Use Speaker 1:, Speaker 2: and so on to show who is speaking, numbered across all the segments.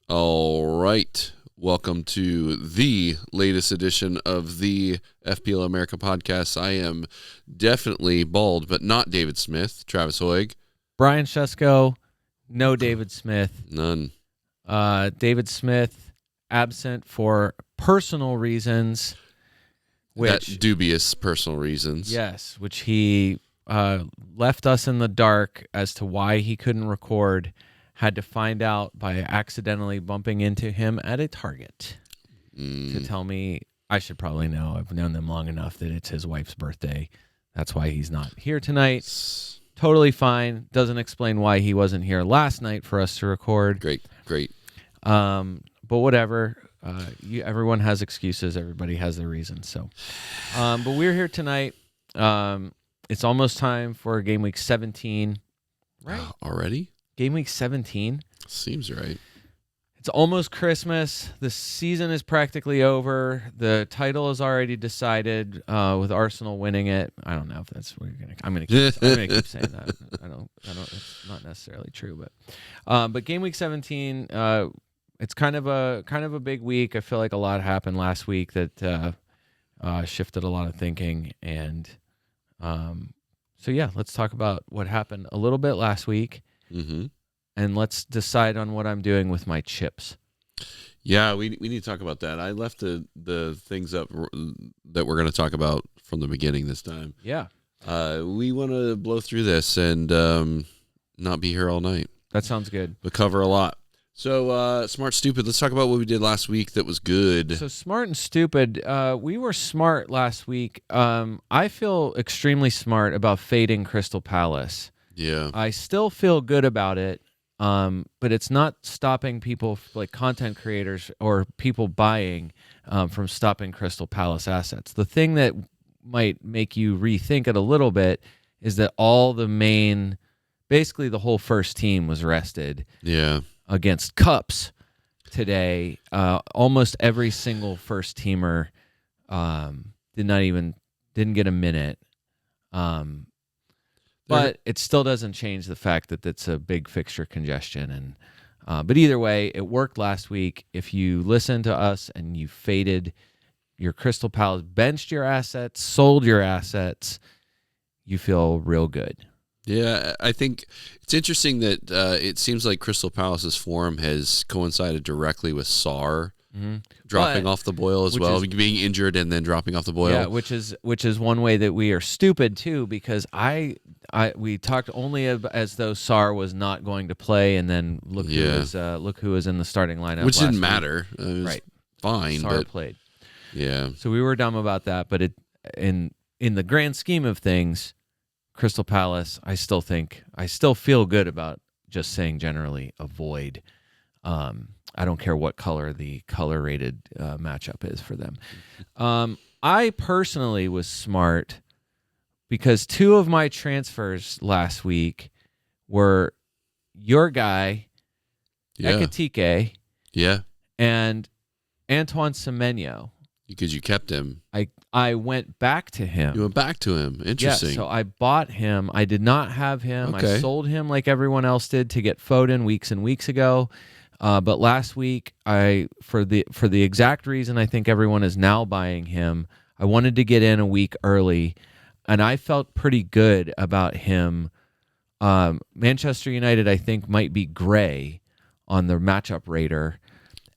Speaker 1: All right. Welcome to the latest edition of the FPL America podcast. I am definitely bald, but not David Smith. Travis Hoig.
Speaker 2: Brian Shesko, no David Smith.
Speaker 1: None.
Speaker 2: David Smith absent for personal reasons.
Speaker 1: That dubious personal reasons.
Speaker 2: Yes, which he left us in the dark as to why he couldn't record. Had to find out by accidentally bumping into him at a Target to tell me. I should probably know. I've known them long enough that it's his wife's birthday. That's why he's not here tonight. Totally fine. Doesn't explain why he wasn't here last night for us to record.
Speaker 1: Great.
Speaker 2: But whatever. Everyone has excuses. Everybody has their reasons. So, but we're here tonight. It's almost time for Game Week 17. Right?
Speaker 1: Already?
Speaker 2: Game Week 17.
Speaker 1: Seems right.
Speaker 2: It's almost Christmas. The season is practically over. The title is already decided with Arsenal winning it. I don't know if that's what you're gonna. I'm gonna keep saying that. I don't. It's not necessarily true, but Game Week 17. It's kind of a big week. I feel like a lot happened last week that shifted a lot of thinking, and so yeah, let's talk about what happened a little bit last week.
Speaker 1: Mm-hmm.
Speaker 2: And let's decide on what I'm doing with my chips.
Speaker 1: Yeah, we need to talk about that. I left the things up that we're going to talk about from the beginning this time.
Speaker 2: Yeah.
Speaker 1: We want to blow through this and not be here all night.
Speaker 2: That sounds good.
Speaker 1: But cover a lot. So, Smart Stupid, let's talk about what we did last week that was good.
Speaker 2: So, Smart and Stupid, we were smart last week. I feel extremely smart about fading Crystal Palace.
Speaker 1: Yeah.
Speaker 2: I still feel good about it, but it's not stopping people, like content creators or people buying, from stopping Crystal Palace assets. The thing that might make you rethink it a little bit is that basically the whole first team was rested against Cups today. Almost every single first teamer didn't get a minute. But it still doesn't change the fact that it's a big fixture congestion. But either way, it worked last week. If you listened to us and you faded your Crystal Palace, benched your assets, sold your assets, you feel real good.
Speaker 1: Yeah, I think it's interesting that it seems like Crystal Palace's form has coincided directly with Sarr dropping off the boil as well, being injured and then dropping off the boil.
Speaker 2: Yeah, which is one way that we are stupid too, because we talked only as though Sarr was not going to play, and then look who was in the starting lineup,
Speaker 1: which didn't matter. It was
Speaker 2: right,
Speaker 1: fine.
Speaker 2: Sarr played.
Speaker 1: Yeah,
Speaker 2: so we were dumb about that, but in the grand scheme of things, Crystal Palace, I still feel good about just saying generally avoid. I don't care what color the color-rated matchup is for them. I personally was smart because two of my transfers last week were your guy, Ekitike, and Antoine Semenyo.
Speaker 1: Because you kept him.
Speaker 2: I went back to him.
Speaker 1: You went back to him. Interesting.
Speaker 2: Yeah, so I bought him. I did not have him.
Speaker 1: Okay.
Speaker 2: I sold him like everyone else did to get Foden weeks and weeks ago. But last week, for the exact reason I think everyone is now buying him, I wanted to get in a week early, and I felt pretty good about him. Manchester United, I think, might be gray on the matchup radar,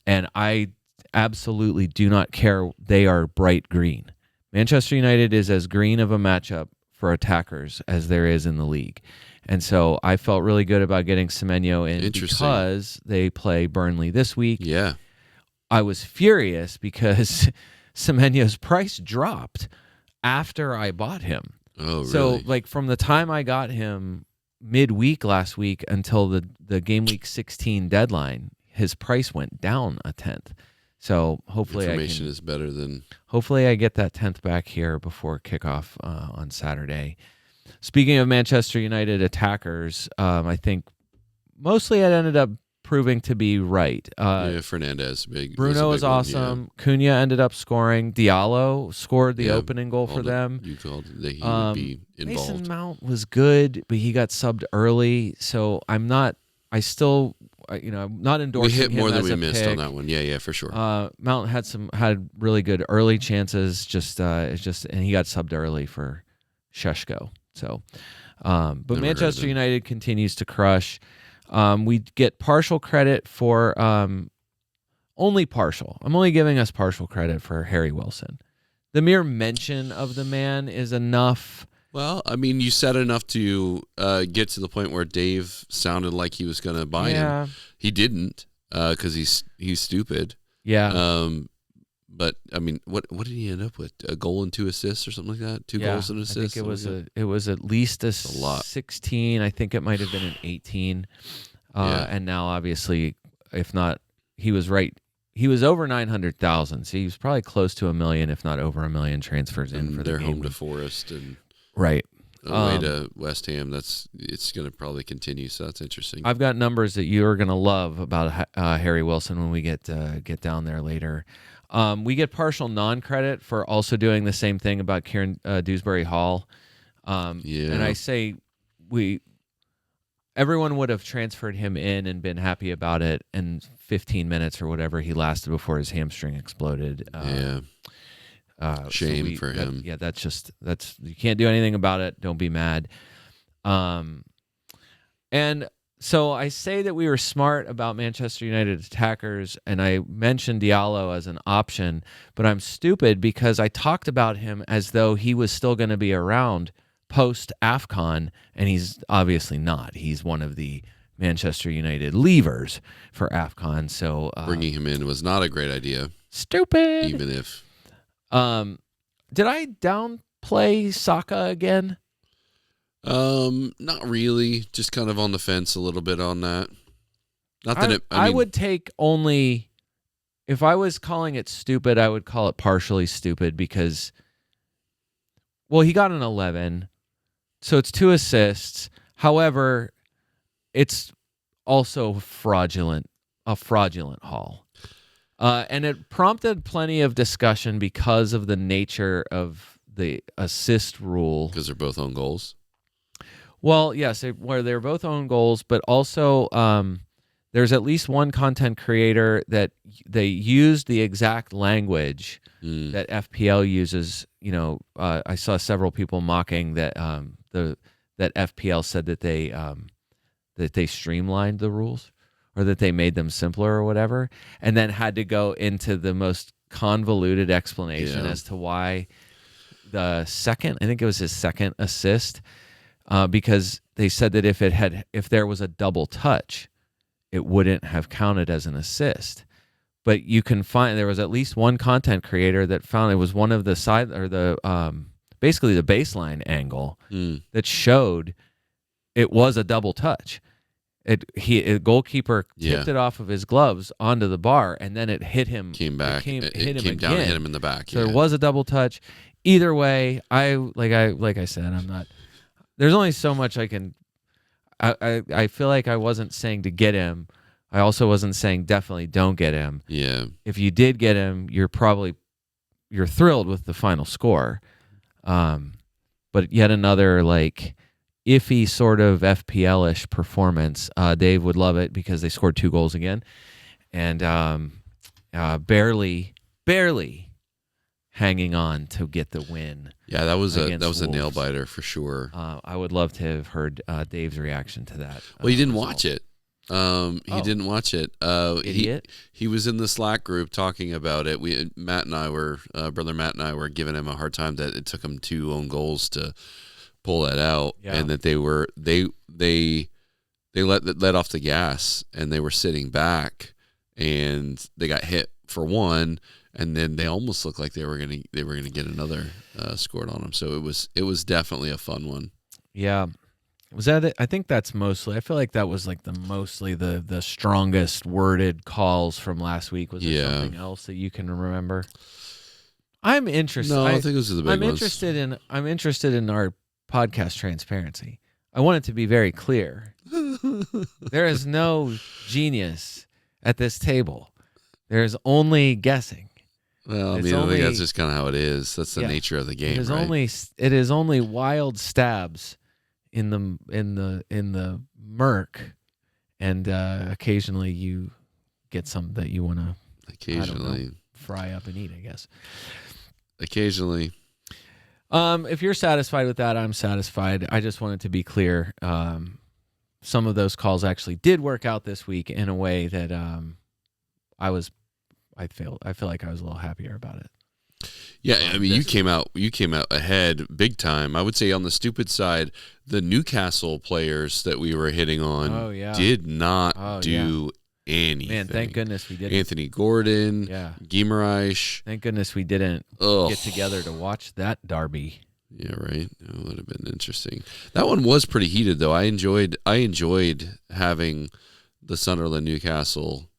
Speaker 2: and I absolutely do not care. They are bright green. Manchester United is as green of a matchup for attackers as there is in the league. And so I felt really good about getting Semenyo in because they play Burnley this week.
Speaker 1: Yeah.
Speaker 2: I was furious because Semenyo's price dropped after I bought him.
Speaker 1: Oh, really?
Speaker 2: So, like, from the time I got him midweek last week until the Game Week 16 deadline, his price went down a tenth. So hopefully
Speaker 1: information is better than.
Speaker 2: Hopefully I get that 10th back here before kickoff on Saturday. Speaking of Manchester United attackers, I think mostly it ended up proving to be right.
Speaker 1: Fernandes,
Speaker 2: Bruno is awesome. Yeah. Cunha ended up scoring. Diallo scored the opening goal for them.
Speaker 1: You called that he would be involved.
Speaker 2: Mason Mount was good, but he got subbed early. So I still I'm not
Speaker 1: We
Speaker 2: endorsing
Speaker 1: hit
Speaker 2: him
Speaker 1: more than
Speaker 2: as
Speaker 1: we
Speaker 2: a
Speaker 1: missed
Speaker 2: pick.
Speaker 1: on that one. Yeah, for sure.
Speaker 2: Mountain had really good early chances. And he got subbed early for Sheshko. So, but
Speaker 1: Never
Speaker 2: Manchester
Speaker 1: heard of him.
Speaker 2: United continues to crush. We get partial credit for only partial. I'm only giving us partial credit for Harry Wilson. The mere mention of the man is enough.
Speaker 1: Well, I mean, you said enough to get to the point where Dave sounded like he was going to buy him. He didn't because he's stupid.
Speaker 2: Yeah.
Speaker 1: But I mean, what did he end up with? A goal and 2 assists or something like that? 2 goals and assists.
Speaker 2: I think it was at least a
Speaker 1: lot.
Speaker 2: 16. I think it might have been an 18. And now, obviously, if not, he was right. He was over 900,000, so he was probably close to 1 million, if not over 1 million transfers in for
Speaker 1: their
Speaker 2: the
Speaker 1: home to Forest and
Speaker 2: right
Speaker 1: away to West Ham. It's going to probably continue, so that's interesting.
Speaker 2: I've got numbers that you are going to love about Harry Wilson when we get down there later. We get partial non-credit for also doing the same thing about Kieran Dewsbury Hall. And I say everyone would have transferred him in and been happy about it in 15 minutes or whatever he lasted before his hamstring exploded.
Speaker 1: Shame for him.
Speaker 2: That's you can't do anything about it. Don't be mad. And so I say that we were smart about Manchester United attackers, and I mentioned Diallo as an option, but I'm stupid because I talked about him as though he was still going to be around post AFCON, and he's obviously not. He's one of the Manchester United leavers for AFCON. So
Speaker 1: bringing him in was not a great idea.
Speaker 2: Stupid.
Speaker 1: Even if.
Speaker 2: Did I downplay Saka again?
Speaker 1: Not really. Just kind of on the fence a little bit on that. Not that
Speaker 2: I would take only if I was calling it stupid, I would call it partially stupid because, well, he got an 11, so it's 2 assists. However, it's also a fraudulent haul. And it prompted plenty of discussion because of the nature of the assist rule.
Speaker 1: Because they're both own goals?
Speaker 2: Well, yes, where they're both own goals, but also there's at least one content creator that they used the exact language that FPL uses. I saw several people mocking that that FPL said that they streamlined the rules or that they made them simpler or whatever, and then had to go into the most convoluted explanation as to why I think it was his second assist, because they said that if there was a double touch, it wouldn't have counted as an assist. But you can find there was at least one content creator that found it was one of the side or the basically the baseline angle that showed it was a double touch. A goalkeeper tipped it off of his gloves onto the bar, and then it hit him.
Speaker 1: Came back.
Speaker 2: It
Speaker 1: came
Speaker 2: him
Speaker 1: down and
Speaker 2: again.
Speaker 1: hit him in the back.
Speaker 2: So there was a double touch. Either way, like I said, I'm not. There's only so much I can. I feel like I wasn't saying to get him. I also wasn't saying definitely don't get him.
Speaker 1: Yeah.
Speaker 2: If you did get him, you're thrilled with the final score. But yet another iffy sort of FPL-ish performance. Dave would love it because they scored 2 goals again, and barely hanging on to get the win.
Speaker 1: Yeah, that was
Speaker 2: Wolves.
Speaker 1: a nail biter for sure.
Speaker 2: I would love to have heard Dave's reaction to that.
Speaker 1: Well, he didn't watch it. He didn't watch it.
Speaker 2: Idiot.
Speaker 1: He was in the Slack group talking about it. Brother Matt and I were giving him a hard time that it took him 2 own goals to pull that out, and that they let off the gas, and they were sitting back, and they got hit for 1, and then they almost looked like they were gonna get another scored on them. So it was definitely a fun one.
Speaker 2: Yeah. Was that it? I think that's mostly. I feel like that was mostly the strongest worded calls from last week. Was there something else that you can remember? I'm interested.
Speaker 1: No, I think those are the big
Speaker 2: ones. I'm interested in our podcast transparency. I want it to be very clear. There is no genius at this table. There is only guessing.
Speaker 1: Well, I think that's just kind of how it is. That's the nature of the game.
Speaker 2: It is only wild stabs in the murk, and occasionally you get something that you want to
Speaker 1: Occasionally
Speaker 2: fry up and eat, I guess.
Speaker 1: Occasionally.
Speaker 2: If you're satisfied with that, I'm satisfied. I just wanted to be clear. Some of those calls actually did work out this week in a way that I feel like I was a little happier about it.
Speaker 1: Yeah, I mean, you came out ahead big time. I would say on the stupid side, the Newcastle players that we were hitting on did not do anything.
Speaker 2: Man, thank goodness we didn't.
Speaker 1: Anthony Gordon, Guimaraes.
Speaker 2: Thank goodness we didn't get together to watch that derby.
Speaker 1: Yeah, right. It would have been interesting. That one was pretty heated, though. I enjoyed having the Sunderland Newcastle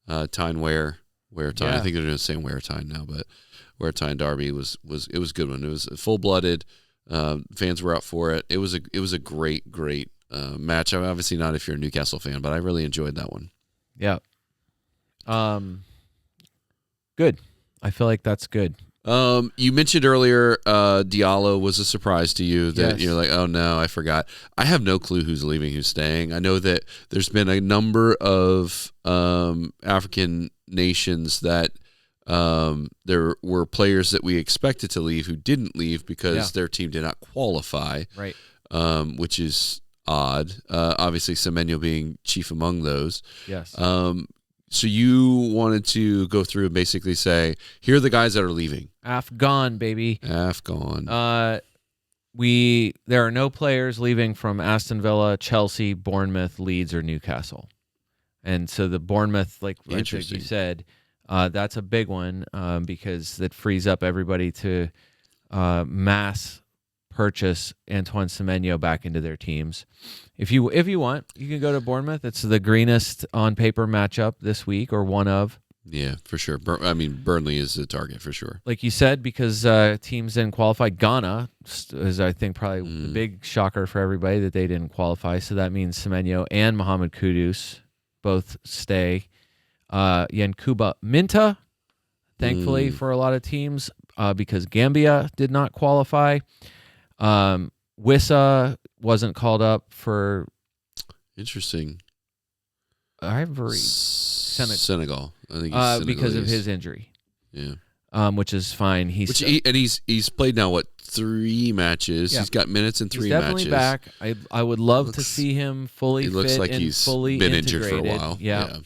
Speaker 1: Tyne Wear Tyne. I think they're doing the same Wear Tyne now, but Wear Tyne derby was a good one. It was full blooded. Fans were out for it. It was a great match. I'm obviously not if you're a Newcastle fan, but I really enjoyed that one.
Speaker 2: Yeah. Good. I feel like that's good.
Speaker 1: You mentioned earlier Diallo was a surprise to you that you're like, oh no, I forgot. I have no clue who's leaving, who's staying. I know that there's been a number of African nations that there were players that we expected to leave who didn't leave because their team did not qualify.
Speaker 2: Right.
Speaker 1: Which is odd. Obviously, Semenyo being chief among those.
Speaker 2: Yes.
Speaker 1: So you wanted to go through and basically say, here are the guys that are leaving.
Speaker 2: AFgone, baby.
Speaker 1: AFgone.
Speaker 2: There are no players leaving from Aston Villa, Chelsea, Bournemouth, Leeds, or Newcastle. And so the Bournemouth, like you said, that's a big one because that frees up everybody to mass purchase Antoine Semenyo back into their teams. If you want, you can go to Bournemouth. It's the greenest on paper matchup this week, or one of.
Speaker 1: Yeah, for sure. I mean, Burnley is the target for sure.
Speaker 2: Like you said, because teams didn't qualify. Ghana is, I think, probably the big shocker for everybody that they didn't qualify. So that means Semenyo and Mohamed Kudus both stay. Yankuba Minta, thankfully for a lot of teams, because Gambia did not qualify. Wissa wasn't called up for
Speaker 1: interesting
Speaker 2: Ivory
Speaker 1: Senegal. I think he's
Speaker 2: because of his injury.
Speaker 1: Yeah.
Speaker 2: Which is fine. He's
Speaker 1: played now 3 matches. Yeah. He's got minutes in 3 matches.
Speaker 2: He's definitely back. I would love to see him fully fit.
Speaker 1: He looks like he's
Speaker 2: fully
Speaker 1: been
Speaker 2: integrated.
Speaker 1: Injured for a while.
Speaker 2: Yeah.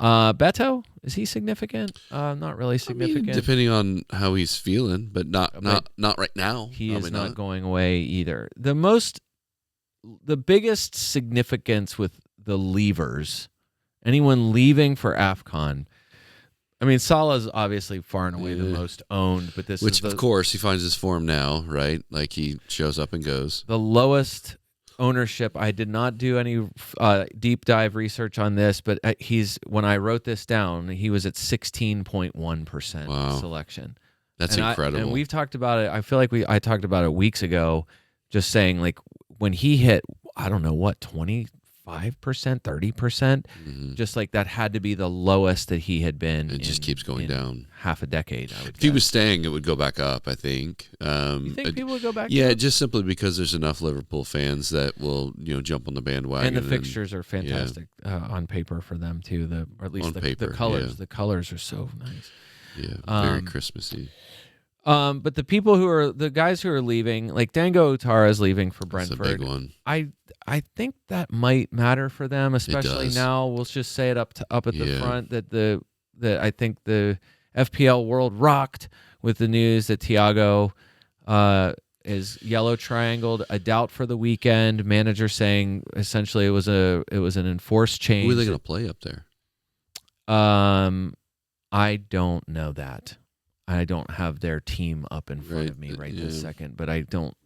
Speaker 2: Beto, is he significant? Not really significant.
Speaker 1: I mean, depending on how he's feeling, but not right now.
Speaker 2: He is not going away either. The biggest significance with the leavers, anyone leaving for AFCON. I mean, Salah's obviously far and away the most owned, but
Speaker 1: of course, he finds his form now, right? Like he shows up and goes.
Speaker 2: The lowest ownership. I did not do any deep dive research on this, but when I wrote this down, he was at 16.1% selection.
Speaker 1: That's incredible.
Speaker 2: And we've talked about it. I feel like I talked about it weeks ago, just saying like when he hit, I don't know what, 25%, 30%, just like that had to be the lowest that he had been.
Speaker 1: It just keeps going down.
Speaker 2: Half a decade, I would guess.
Speaker 1: If he was staying, it would go back up, I think.
Speaker 2: You think people would go back
Speaker 1: Yeah,
Speaker 2: up?
Speaker 1: just simply because there's enough Liverpool fans that will jump on the bandwagon.
Speaker 2: And the fixtures are fantastic on paper for them, too. Or at least the colors. Yeah. The colors are so nice.
Speaker 1: Yeah, very Christmassy.
Speaker 2: But the guys who are leaving, like Dango Utara is leaving for Brentford.
Speaker 1: That's a big one.
Speaker 2: I think that might matter for them, especially now. We'll just say it up at the front that I think the FPL world rocked with the news that Thiago is yellow triangled, a doubt for the weekend. Manager saying essentially it was an enforced change.
Speaker 1: Who are they going to play up there?
Speaker 2: I don't know that. I don't have their team up in front of me this second, but I don't.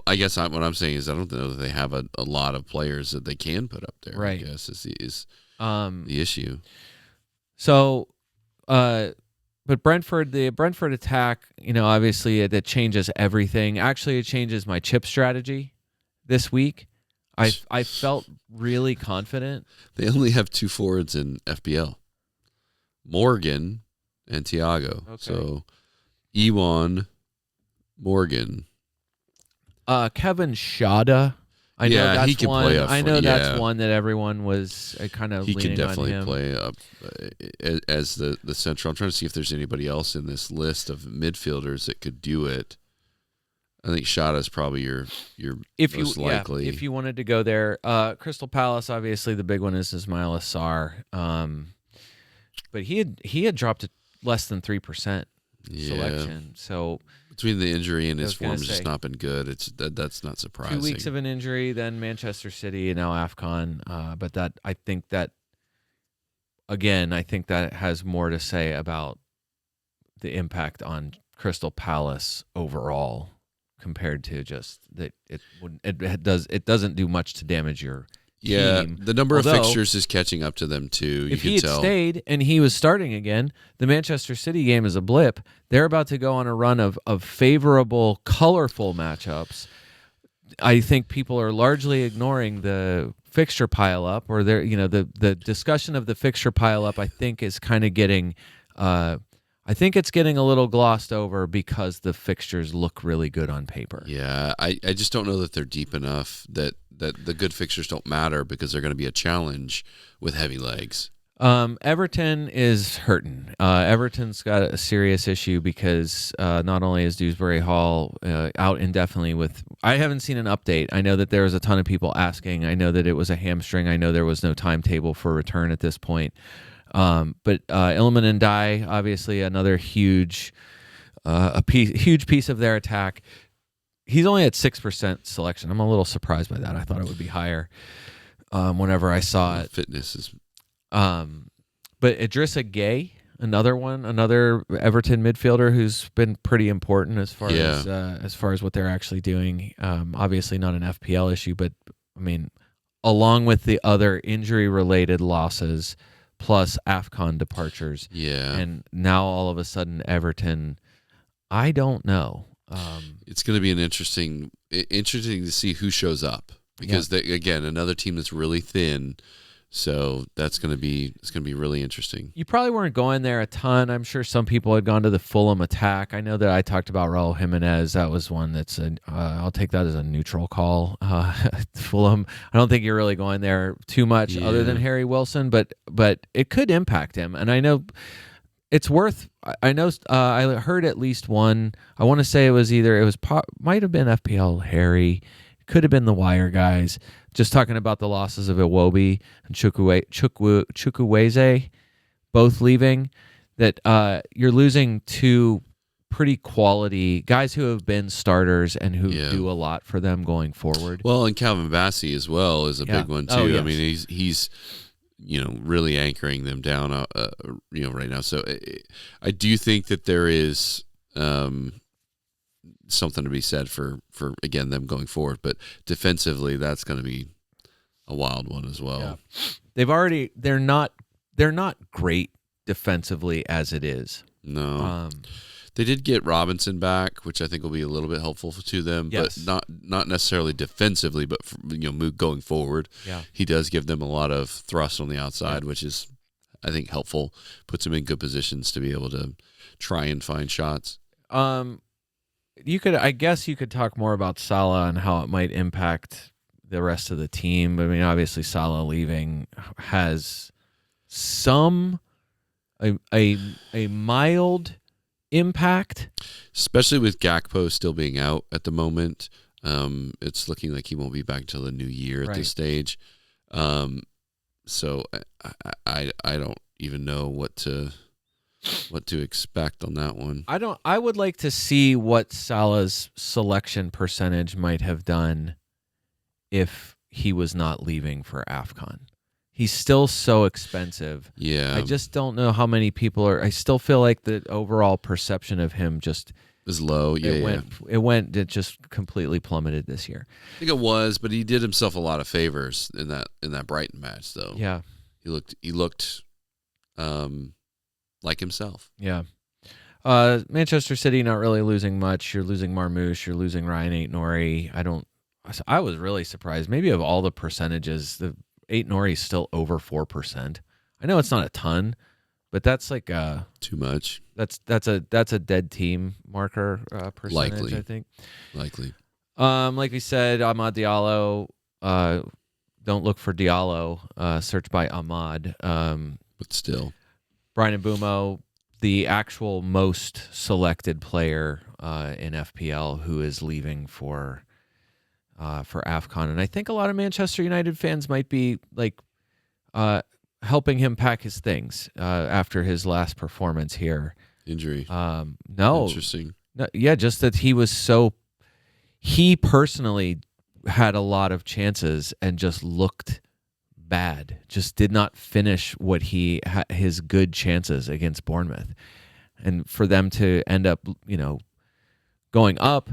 Speaker 1: I guess what I'm saying is I don't know that they have a lot of players that they can put up there.
Speaker 2: Right.
Speaker 1: I guess is the issue.
Speaker 2: So, but the Brentford attack, obviously that changes everything. Actually, it changes my chip strategy this week. I felt really confident.
Speaker 1: They only have 2 forwards in FPL, Morgan and Thiago. Okay. So, Ewan, Morgan.
Speaker 2: Kevin Shada I know that's
Speaker 1: he can
Speaker 2: one.
Speaker 1: play up
Speaker 2: I
Speaker 1: front.
Speaker 2: know that's one that everyone was kind of
Speaker 1: He
Speaker 2: leaning
Speaker 1: can definitely
Speaker 2: on him.
Speaker 1: play up as the central. I'm trying to see if there's anybody else in this list of midfielders that could do it. I think Shada's probably your most likely.
Speaker 2: Yeah, if you wanted to go there, Crystal Palace, obviously the big one is Ismail Assar. But he had dropped to less than 3% selection. So
Speaker 1: between the injury and his form's
Speaker 2: say,
Speaker 1: just not been good. That's not surprising.
Speaker 2: 2 weeks of an injury, then Manchester City, and now AFCON. But that I think that has more to say about the impact on Crystal Palace overall compared to just that it doesn't do much to damage your team.
Speaker 1: The number of fixtures is catching up to them too.
Speaker 2: If he had stayed and he was starting again, the Manchester City game is a blip. They're about to go on a run of favorable, colorful matchups. I think people are largely ignoring the fixture pileup, or the discussion of the fixture pileup. I think is kind of getting. I think it's getting a little glossed over because the fixtures look really good on paper.
Speaker 1: Yeah, I just don't know that they're deep enough that the good fixtures don't matter because they're going to be a challenge with heavy legs.
Speaker 2: Everton is hurting. Everton's got a serious issue because not only is Dewsbury Hall out indefinitely with... I haven't seen an update. I know that there was a ton of people asking. I know that it was a hamstring. I know there was no timetable for return at this point. But Iliman Ndiaye, obviously another huge piece of their attack. He's only at 6% selection. I'm a little surprised by that. I thought it would be higher whenever I saw it.
Speaker 1: Fitness is...
Speaker 2: But Idrissa Gueye, another Everton midfielder who's been pretty important as far as what they're actually doing. Obviously not an FPL issue, but I mean, along with the other injury-related losses plus AFCON departures, and now all of a sudden Everton, I don't know.
Speaker 1: It's going to be interesting to see who shows up because again, another team that's really thin. So it's going to be really interesting.
Speaker 2: You probably weren't going there a ton. I'm sure some people had gone to the Fulham attack. I know that I talked about Raul Jimenez. That was one that's I'll take that as a neutral call. Fulham. I don't think you're really going there too much other than Harry Wilson, but it could impact him. And I know it's worth. I know I heard at least one. I want to say might have been FPL Harry. Could have been the Wire guys. Just talking about the losses of Iwobi and Chukwueze, both leaving, that you're losing two pretty quality guys who have been starters and who do a lot for them going forward.
Speaker 1: Well, and Calvin Bassey as well is a big one too.
Speaker 2: Oh, yes.
Speaker 1: I mean, he's really anchoring them down right now. So I do think that there is something to be said for again them going forward, but defensively that's going to be a wild one as well.
Speaker 2: Yeah. They're not great defensively as it is.
Speaker 1: No. They did get Robinson back, which I think will be a little bit helpful to them, but not necessarily defensively, but going forward.
Speaker 2: Yeah.
Speaker 1: He does give them a lot of thrust on the outside, which is I think helpful, puts them in good positions to be able to try and find shots.
Speaker 2: I guess you could talk more about Salah and how it might impact the rest of the team. I mean, obviously Salah leaving has a mild impact,
Speaker 1: especially with Gakpo still being out at the moment. It's looking like he won't be back till the new year at this stage. So I don't even know what to expect on that one.
Speaker 2: I would like to see what Salah's selection percentage might have done if he was not leaving for AFCON. He's still so expensive.
Speaker 1: Yeah.
Speaker 2: I just don't know how many people are. I still feel like the overall perception of him just
Speaker 1: is low.
Speaker 2: It just completely plummeted this year.
Speaker 1: I think it was, but he did himself a lot of favors in that Brighton match though.
Speaker 2: Yeah.
Speaker 1: He looked like himself.
Speaker 2: Yeah. Manchester City not really losing much. You're losing Marmoush. You're losing Ryan Aït-Nouri. I was really surprised. Maybe of all the percentages, the Aït-Nouri is still over 4%. I know it's not a ton, but that's like
Speaker 1: too much.
Speaker 2: That's a dead team marker percentage.
Speaker 1: Likely.
Speaker 2: I think.
Speaker 1: Likely.
Speaker 2: Like we said, Amad Diallo don't look for Diallo. Search by Ahmad.
Speaker 1: But still,
Speaker 2: Brian Mbumo, the actual most selected player in FPL, who is leaving for AFCON, and I think a lot of Manchester United fans might be like helping him pack his things after his last performance here.
Speaker 1: injury.
Speaker 2: No,
Speaker 1: Interesting.
Speaker 2: no, yeah, just that he personally had a lot of chances and just looked bad. Just did not finish what his good chances against Bournemouth, and for them to end up, going up.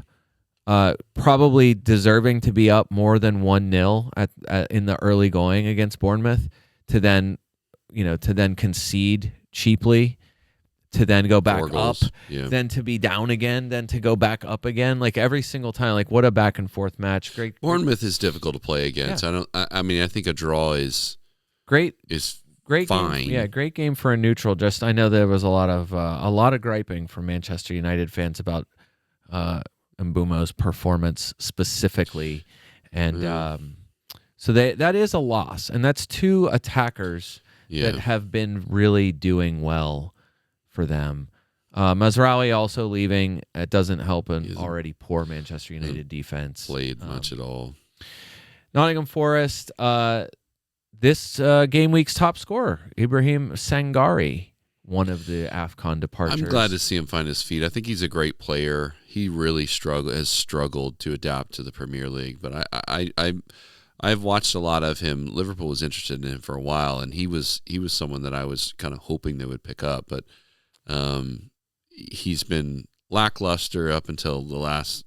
Speaker 2: Probably deserving to be up more than 1-0 in the early going against Bournemouth, to then concede cheaply, to then go back up, then to be down again, then to go back up again. Like every single time, like what a back and forth match. Great.
Speaker 1: Bournemouth is difficult to play against.
Speaker 2: Yeah.
Speaker 1: I think a draw is
Speaker 2: great.
Speaker 1: Great
Speaker 2: game. Yeah, great game for a neutral. Just I know there was a lot of griping from Manchester United fans about Mbumo's performance specifically, and so that is a loss, and that's two attackers that have been really doing well for them. Mazraoui also leaving. It doesn't help an already poor Manchester United defense.
Speaker 1: Played much at all.
Speaker 2: Nottingham Forest. This game week's top scorer, Ibrahim Sangari, one of the AFCON departures.
Speaker 1: I'm glad to see him find his feet. I think he's a great player. He really has struggled to adapt to the Premier League, but I've watched a lot of him. Liverpool was interested in him for a while, and he was someone that I was kind of hoping they would pick up, but he's been lackluster up until the last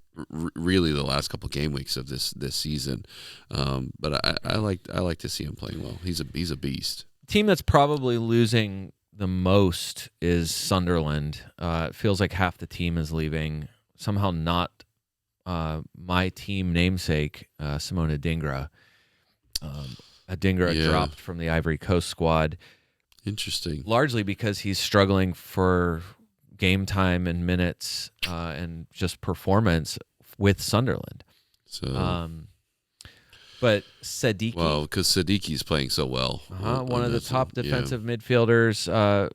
Speaker 1: couple game weeks of this season. But I like to see him playing well. He's a beast.
Speaker 2: Team that's probably losing the most is Sunderland. It feels like half the team is leaving. Somehow not my team namesake, Simone Adingra. Adingra dropped from the Ivory Coast squad.
Speaker 1: Interesting.
Speaker 2: Largely because he's struggling for game time and minutes and just performance with Sunderland.
Speaker 1: So,
Speaker 2: but Sadiki.
Speaker 1: Well, because Sadiki's playing so well.
Speaker 2: One of the top defensive midfielders.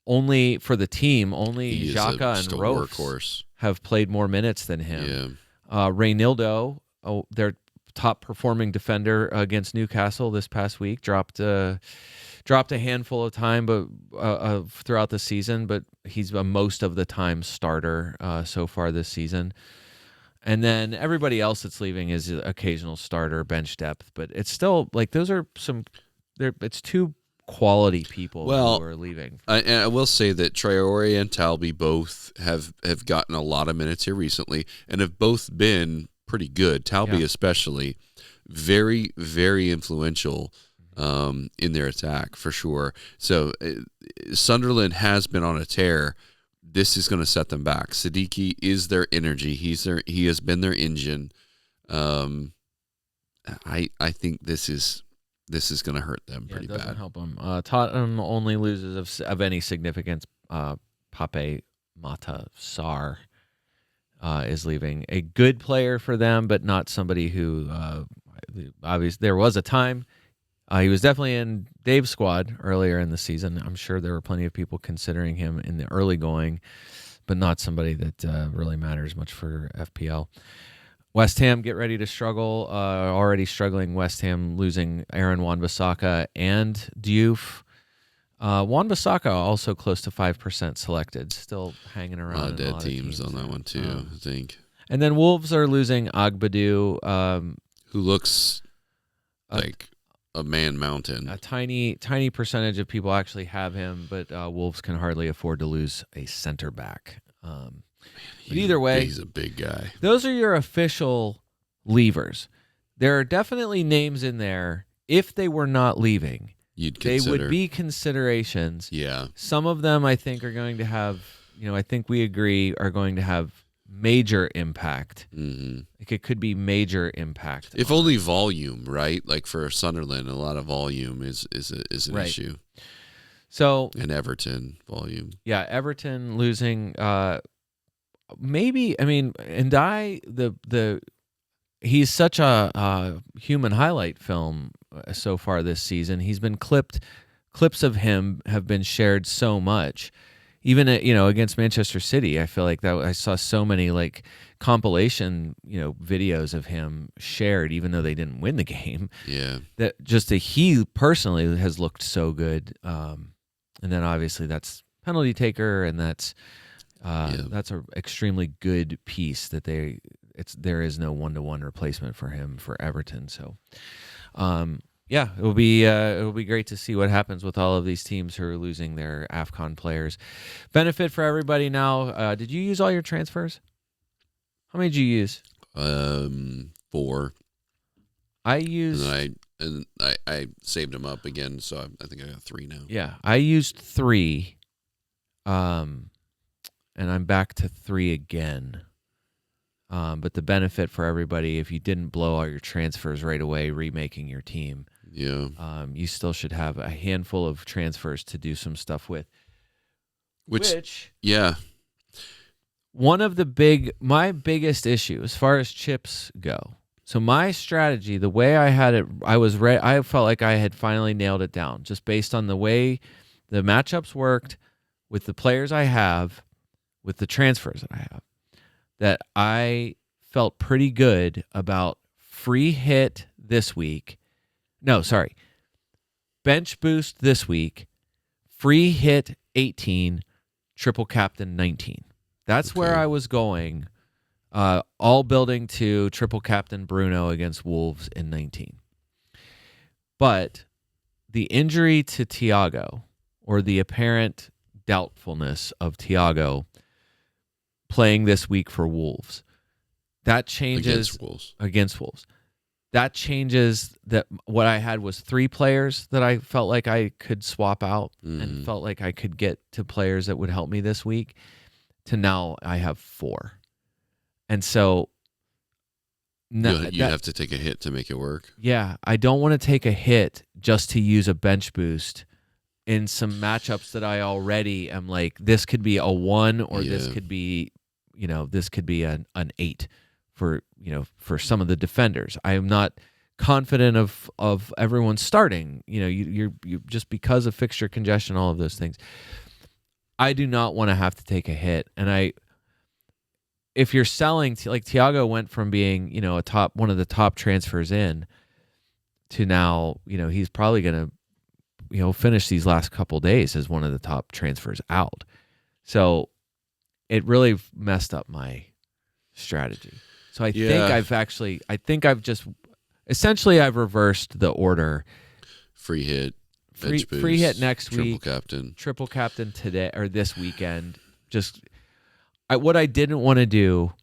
Speaker 2: Only for the team, only Xhaka and Rofes have played more minutes than him. Yeah. Reynildo, their top performing defender against Newcastle this past week, dropped a handful of time, but throughout the season. But he's a most of the time starter so far this season. And then everybody else that's leaving is occasional starter, bench depth. But it's still like those are some. It's two quality people who are leaving.
Speaker 1: I will say that Traore and Talby both have gotten a lot of minutes here recently and have both been pretty good. Talby especially, very, very influential in their attack for sure. So Sunderland has been on a tear. This is going to set them back. Sadiki is their energy. He has been their engine. I think this is going to hurt them pretty bad.
Speaker 2: It doesn't help them. Tottenham only loses of any significance. Pape Mata Sarr is leaving. A good player for them, but not somebody who obviously there was a time. He was definitely in Dave's squad earlier in the season. I'm sure there were plenty of people considering him in the early going, but not somebody that really matters much for FPL. West Ham get ready to struggle. Already struggling. West Ham losing Aaron Wan-Bissaka and Diouf. Wan-Bissaka also close to 5% selected, still hanging around.
Speaker 1: A lot of dead teams on that one too, I think.
Speaker 2: And then Wolves are losing Agbadou,
Speaker 1: who looks like a man mountain.
Speaker 2: A tiny percentage of people actually have him, but Wolves can hardly afford to lose a center back. But either way,
Speaker 1: he's a big guy.
Speaker 2: Those are your official leavers. There are definitely names in there. If they were not leaving, they would be considerations.
Speaker 1: Yeah.
Speaker 2: Some of them I think are going to have, I think we agree, are going to have major impact.
Speaker 1: Mm-hmm.
Speaker 2: Like it could be major impact.
Speaker 1: If only volume, right? Like for Sunderland, a lot of volume is an issue.
Speaker 2: So
Speaker 1: and Everton volume.
Speaker 2: Yeah, Everton losing. Maybe Ndai, the he's such a human highlight film so far this season. He's been clips of him have been shared so much. Even against Manchester City, I feel like that I saw so many like compilation videos of him shared, even though they didn't win the game.
Speaker 1: Yeah,
Speaker 2: That just he personally has looked so good. And then obviously that's penalty taker, and that's an extremely good piece that there is no 1-to-1 replacement for him for Everton. So, it will be great to see what happens with all of these teams who are losing their AFCON players. Benefit for everybody now. Did you use all your transfers? How many did you use?
Speaker 1: 4.
Speaker 2: I used.
Speaker 1: And I saved them up again, so I think I got 3 now.
Speaker 2: Yeah, I used 3. And I'm back to 3 again. But the benefit for everybody, if you didn't blow all your transfers right away, remaking your team, you still should have a handful of transfers to do some stuff with. Which one of my biggest issue as far as chips go. So my strategy, the way I had it, I felt like I had finally nailed it down, just based on the way the matchups worked with the players I have, with the transfers that I have, that I felt pretty good about free hit this week. No, sorry. Bench boost this week, free hit 18, triple captain 19. That's where I was going, all building to triple captain Bruno against Wolves in 19. But the injury to Thiago, or the apparent doubtfulness of Thiago playing this week for Wolves, that changes against Wolves. That changes that what I had was 3 players that I felt like I could swap out and felt like I could get to players that would help me this week, to now I have 4. And so
Speaker 1: you have to take a hit to make it work.
Speaker 2: Yeah, I don't want to take a hit just to use a bench boost in some matchups that I already am like, this could be a 1, or this could be, this could be an 8 for some of the defenders. I am not confident of everyone starting. You just because of fixture congestion, all of those things. I do not want to have to take a hit, and if you're selling, like Thiago went from being one of the top transfers in to now he's probably gonna finish these last couple days as one of the top transfers out. So it really messed up my strategy. So I think I've just essentially I've reversed the order.
Speaker 1: Free hit,
Speaker 2: free hit next week,
Speaker 1: triple
Speaker 2: captain today or this weekend. What I didn't want to do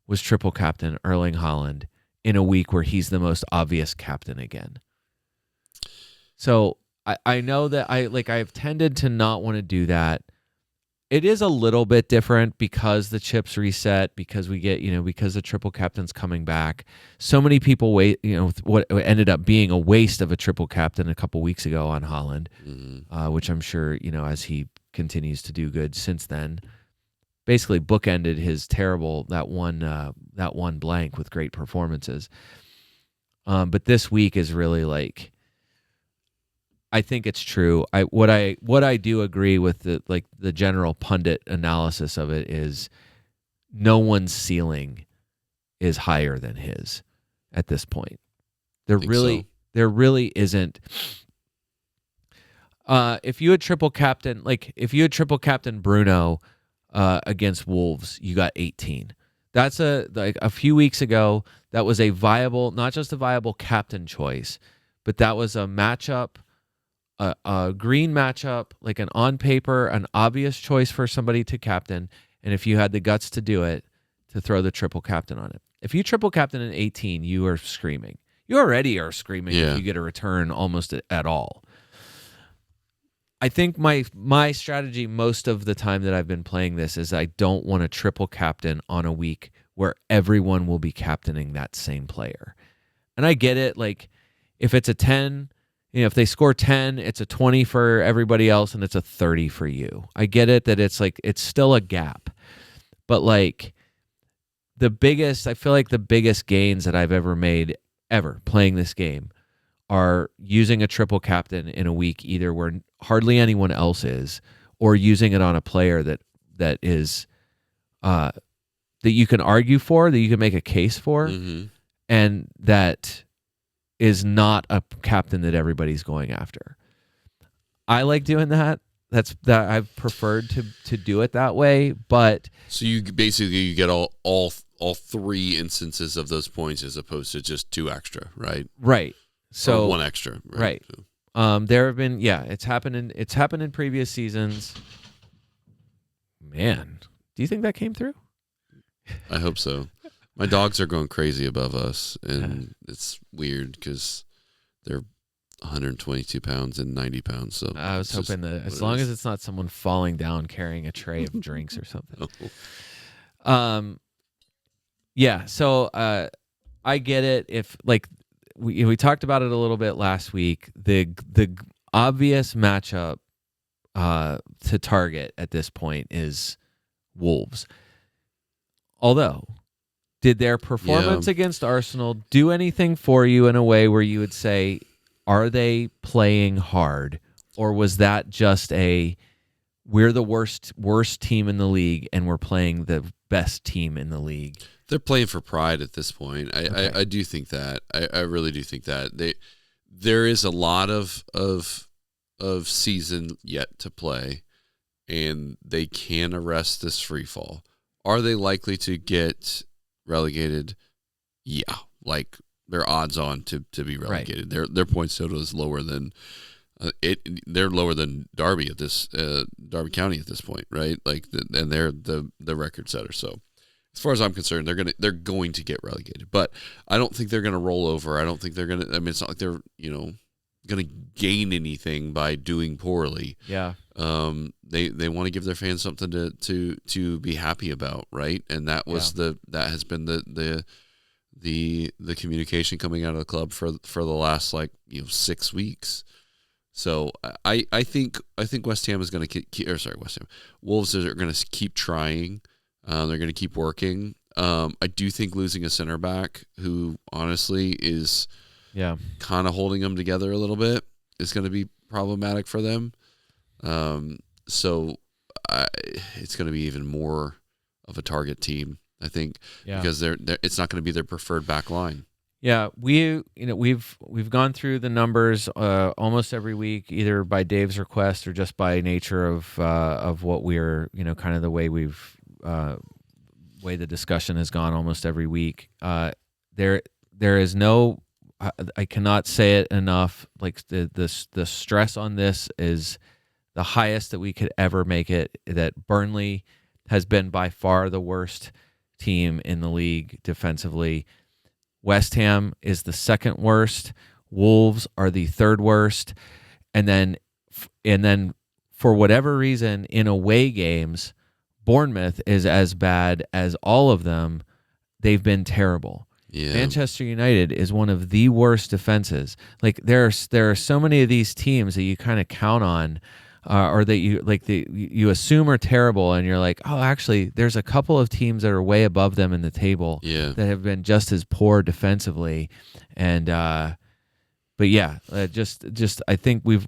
Speaker 2: was triple captain Erling Haaland in a week where he's the most obvious captain again. So I know that I've tended to not want to do that. It is a little bit different because the chips reset, because we get, because the triple captain's coming back. So many people what ended up being a waste of a triple captain a couple weeks ago on Haaland, which I'm sure, as he continues to do good since then, basically bookended his terrible, that one blank with great performances. But this week is really like, I think it's true. What I do agree with the general pundit analysis of it is no one's ceiling is higher than his at this point. There really isn't. If you had triple captain Bruno against Wolves, you got 18. That's a few weeks ago. That was a viable, not just a viable captain choice, but that was a matchup. A green matchup, like an on paper, an obvious choice for somebody to captain, and if you had the guts to do it, to throw the triple captain on it. If you triple captain in 18, you are screaming. You already are screaming if you get a return almost at all. I think my strategy most of the time that I've been playing this is I don't want to triple captain on a week where everyone will be captaining that same player. And I get it, like if it's a 10, if they score 10, it's a 20 for everybody else and it's a 30 for you. I get it that it's still a gap. But I feel like the biggest gains that I've ever made ever playing this game are using a triple captain in a week either where hardly anyone else is, or using it on a player that is that you can argue for, that you can make a case for, and that is not a captain that everybody's going after. I like doing that. That I've preferred to do it that way. But
Speaker 1: so you get all 3 instances of those points as opposed to just 2 extra, right?
Speaker 2: Right. So
Speaker 1: or 1 extra,
Speaker 2: right.
Speaker 1: So.
Speaker 2: There have been it's happened in previous seasons. Man, do you think that came through?
Speaker 1: I hope so. My dogs are going crazy above us, and it's weird because they're 122 pounds and 90 pounds. So
Speaker 2: I was hoping that as long as it's not someone falling down carrying a tray of drinks or something. Yeah. So I get it. If like we talked about it a little bit last week, the obvious matchup to target at this point is Wolves. Although, did their performance against Arsenal do anything for you in a way where you would say, are they playing hard? Or was that just we're the worst team in the league and we're playing the best team in the league?
Speaker 1: They're playing for pride at this point.
Speaker 2: Okay.
Speaker 1: I do think that. I really do think that. There is a lot of season yet to play, and they can arrest this free fall. Are they likely to get relegated? Yeah, like they're odds on to be relegated. Right. Their points total is lower than they're lower than Derby at this Derby County at this point, right? Like, and they're the record setter. So, as far as I'm concerned, they're going to get relegated. But I don't think they're going to roll over. I don't think they're going to. I mean, it's not like they're going to gain anything by doing poorly.
Speaker 2: Yeah.
Speaker 1: They want to give their fans something to be happy about, right? And that was that has been the communication coming out of the club for the last 6 weeks. So I think West Ham is going to Wolves are going to keep trying. They're going to keep working. I do think losing a center back who honestly is kind of holding them together a little bit is going to be problematic for them. So it's going to be even more of a target team, I think, because it's not going to be their preferred back line.
Speaker 2: Yeah, we've gone through the numbers almost every week, either by Dave's request or just by nature of what we're kind of the way way the discussion has gone almost every week. There is no. I cannot say it enough. Like the stress on this is the highest that we could ever make it. That Burnley has been by far the worst team in the league defensively. West Ham is the second worst. Wolves are the third worst, and then for whatever reason in away games, Bournemouth is as bad as all of them. They've been terrible.
Speaker 1: Yeah.
Speaker 2: Manchester United is one of the worst defenses. Like there are so many of these teams that you kind of count on, or that you assume are terrible, and you're like, oh, actually, there's a couple of teams that are way above them in the table that have been just as poor defensively, and just I think we've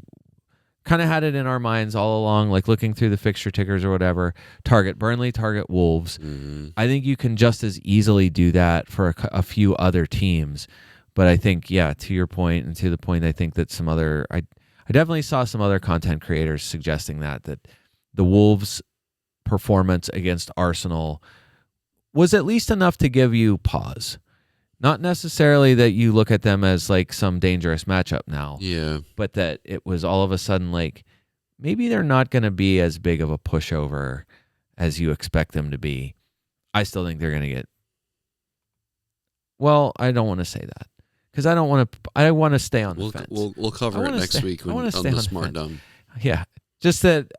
Speaker 2: kind of had it in our minds all along, like looking through the fixture tickers or whatever. Target Burnley, target Wolves. Mm-hmm. I think you can just as easily do that for a few other teams. But I think, to your point and to the point, I think that I definitely saw some other content creators suggesting that the Wolves' performance against Arsenal was at least enough to give you pause. Not necessarily that you look at them as like some dangerous matchup now, but that it was all of a sudden like maybe they're not going to be as big of a pushover as you expect them to be. I still think they're going to get. Well, I don't want to say that because I don't want to. I want to stay on the fence.
Speaker 1: We'll cover it next week on the Smart Dumb.
Speaker 2: Yeah, just that.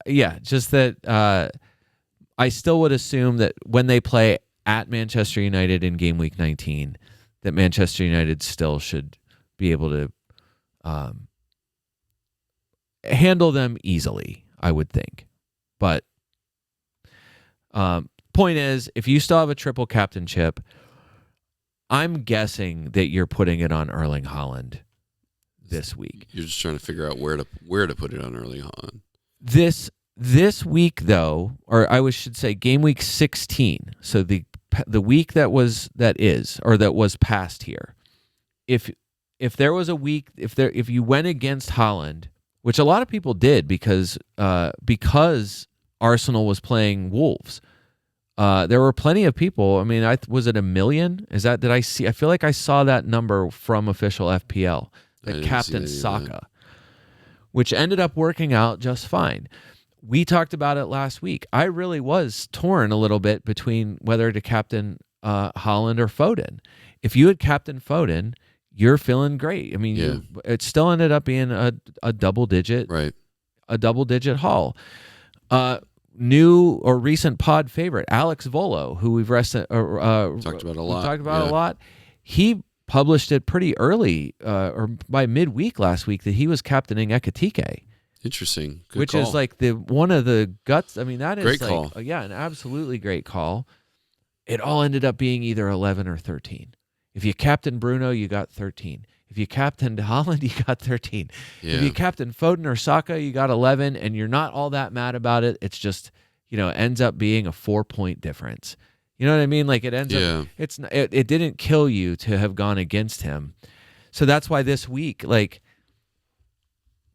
Speaker 2: I still would assume that when they play at Manchester United in game week 19. That Manchester United still should be able to handle them easily, I would think. But point is, if you still have a triple captainship, I'm guessing that you're putting it on Erling Haaland this week.
Speaker 1: You're just trying to figure out where to put it on Erling Haaland.
Speaker 2: This week, though, or I should say game week 16, so the week that was passed here, if there was a week, if you went against Haaland, which a lot of people did because Arsenal was playing Wolves, there were plenty of people. I mean, was it 1 million? Did I see? I feel like I saw that number from official FPL that Captain Saka, which ended up working out just fine. We talked about it last week. I really was torn a little bit between whether to captain Haaland or Foden. If you had captained Foden, you're feeling great. I mean, it still ended up being a double digit,
Speaker 1: right?
Speaker 2: A double digit haul. New or recent pod favorite Alex Volo, who we've talked
Speaker 1: about a lot.
Speaker 2: He published it pretty early, or by midweek last week, that he was captaining Ekitike.
Speaker 1: Interesting. Good
Speaker 2: which
Speaker 1: call.
Speaker 2: Is like one of the guts. I mean, that is
Speaker 1: great
Speaker 2: like,
Speaker 1: call.
Speaker 2: An absolutely great call. It all ended up being either 11 or 13. If you captained Bruno, you got 13. If you captained Haaland, you got 13.
Speaker 1: Yeah.
Speaker 2: If you captained Foden or Saka, you got 11, and you're not all that mad about it. It's just, it ends up being a 4-point difference. You know what I mean? Like it ends up, it didn't kill you to have gone against him. So that's why this week, like,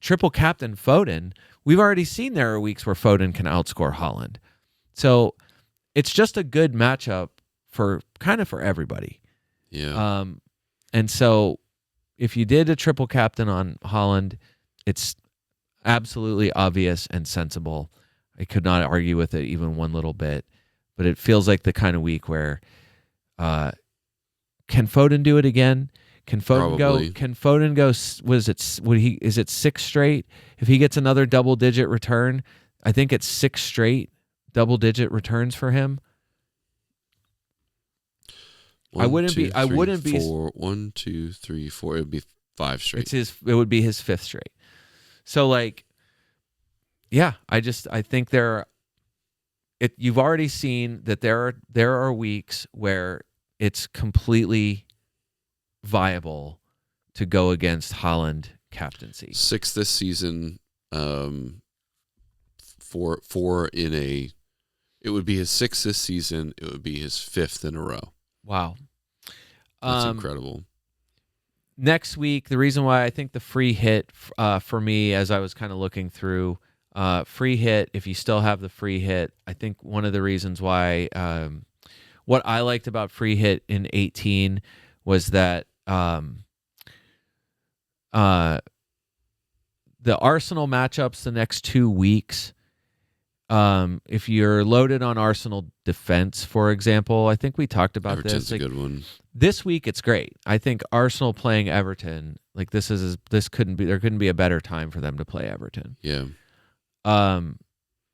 Speaker 2: triple captain Foden, we've already seen there are weeks where Foden can outscore Haaland. So it's just a good matchup for everybody.
Speaker 1: Yeah.
Speaker 2: And so if you did a triple captain on Haaland, it's absolutely obvious and sensible. I could not argue with it even one little bit, but it feels like the kind of week where can Foden do it again? Can Foden
Speaker 1: Probably.
Speaker 2: go? Is it 6 straight? If he gets another double-digit return, I think it's 6 straight double-digit returns for him. I wouldn't be.
Speaker 1: 1, 2, 3, 4. It would be 5 straight.
Speaker 2: It would be his 5th straight. So like, yeah, I think you've already seen that there are weeks where it's completely viable to go against Haaland captaincy.
Speaker 1: 6 this season, 4 in a. It would be his 6th this season. It would be his 5th in a row.
Speaker 2: Wow,
Speaker 1: that's incredible.
Speaker 2: Next week, the reason why I think the free hit for me, as I was kind of looking through free hit, if you still have the free hit, I think one of the reasons why what I liked about free hit in 18 was that the Arsenal matchups the next 2 weeks, if you're loaded on Arsenal defense, for example, I think we talked about
Speaker 1: Everton's
Speaker 2: this.
Speaker 1: a good one.
Speaker 2: This week it's great. I think Arsenal playing Everton, like there couldn't be a better time for them to play Everton.
Speaker 1: Yeah.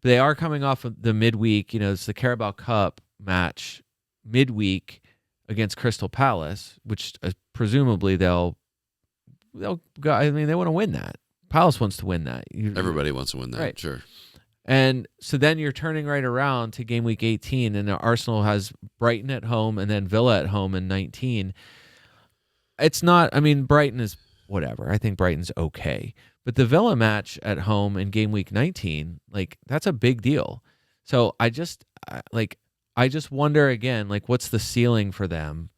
Speaker 2: They are coming off of the midweek, it's the Carabao Cup match midweek against Crystal Palace, which presumably they'll go. I mean, they want to win that. Palace wants to win that.
Speaker 1: Everybody wants to win that,
Speaker 2: right.
Speaker 1: Sure.
Speaker 2: And so then you're turning right around to game week 18, and Arsenal has Brighton at home and then Villa at home in 19. It's not, I mean, Brighton is whatever. I think Brighton's okay. But the Villa match at home in game week 19, like, that's a big deal. So I just wonder again, like, what's the ceiling for them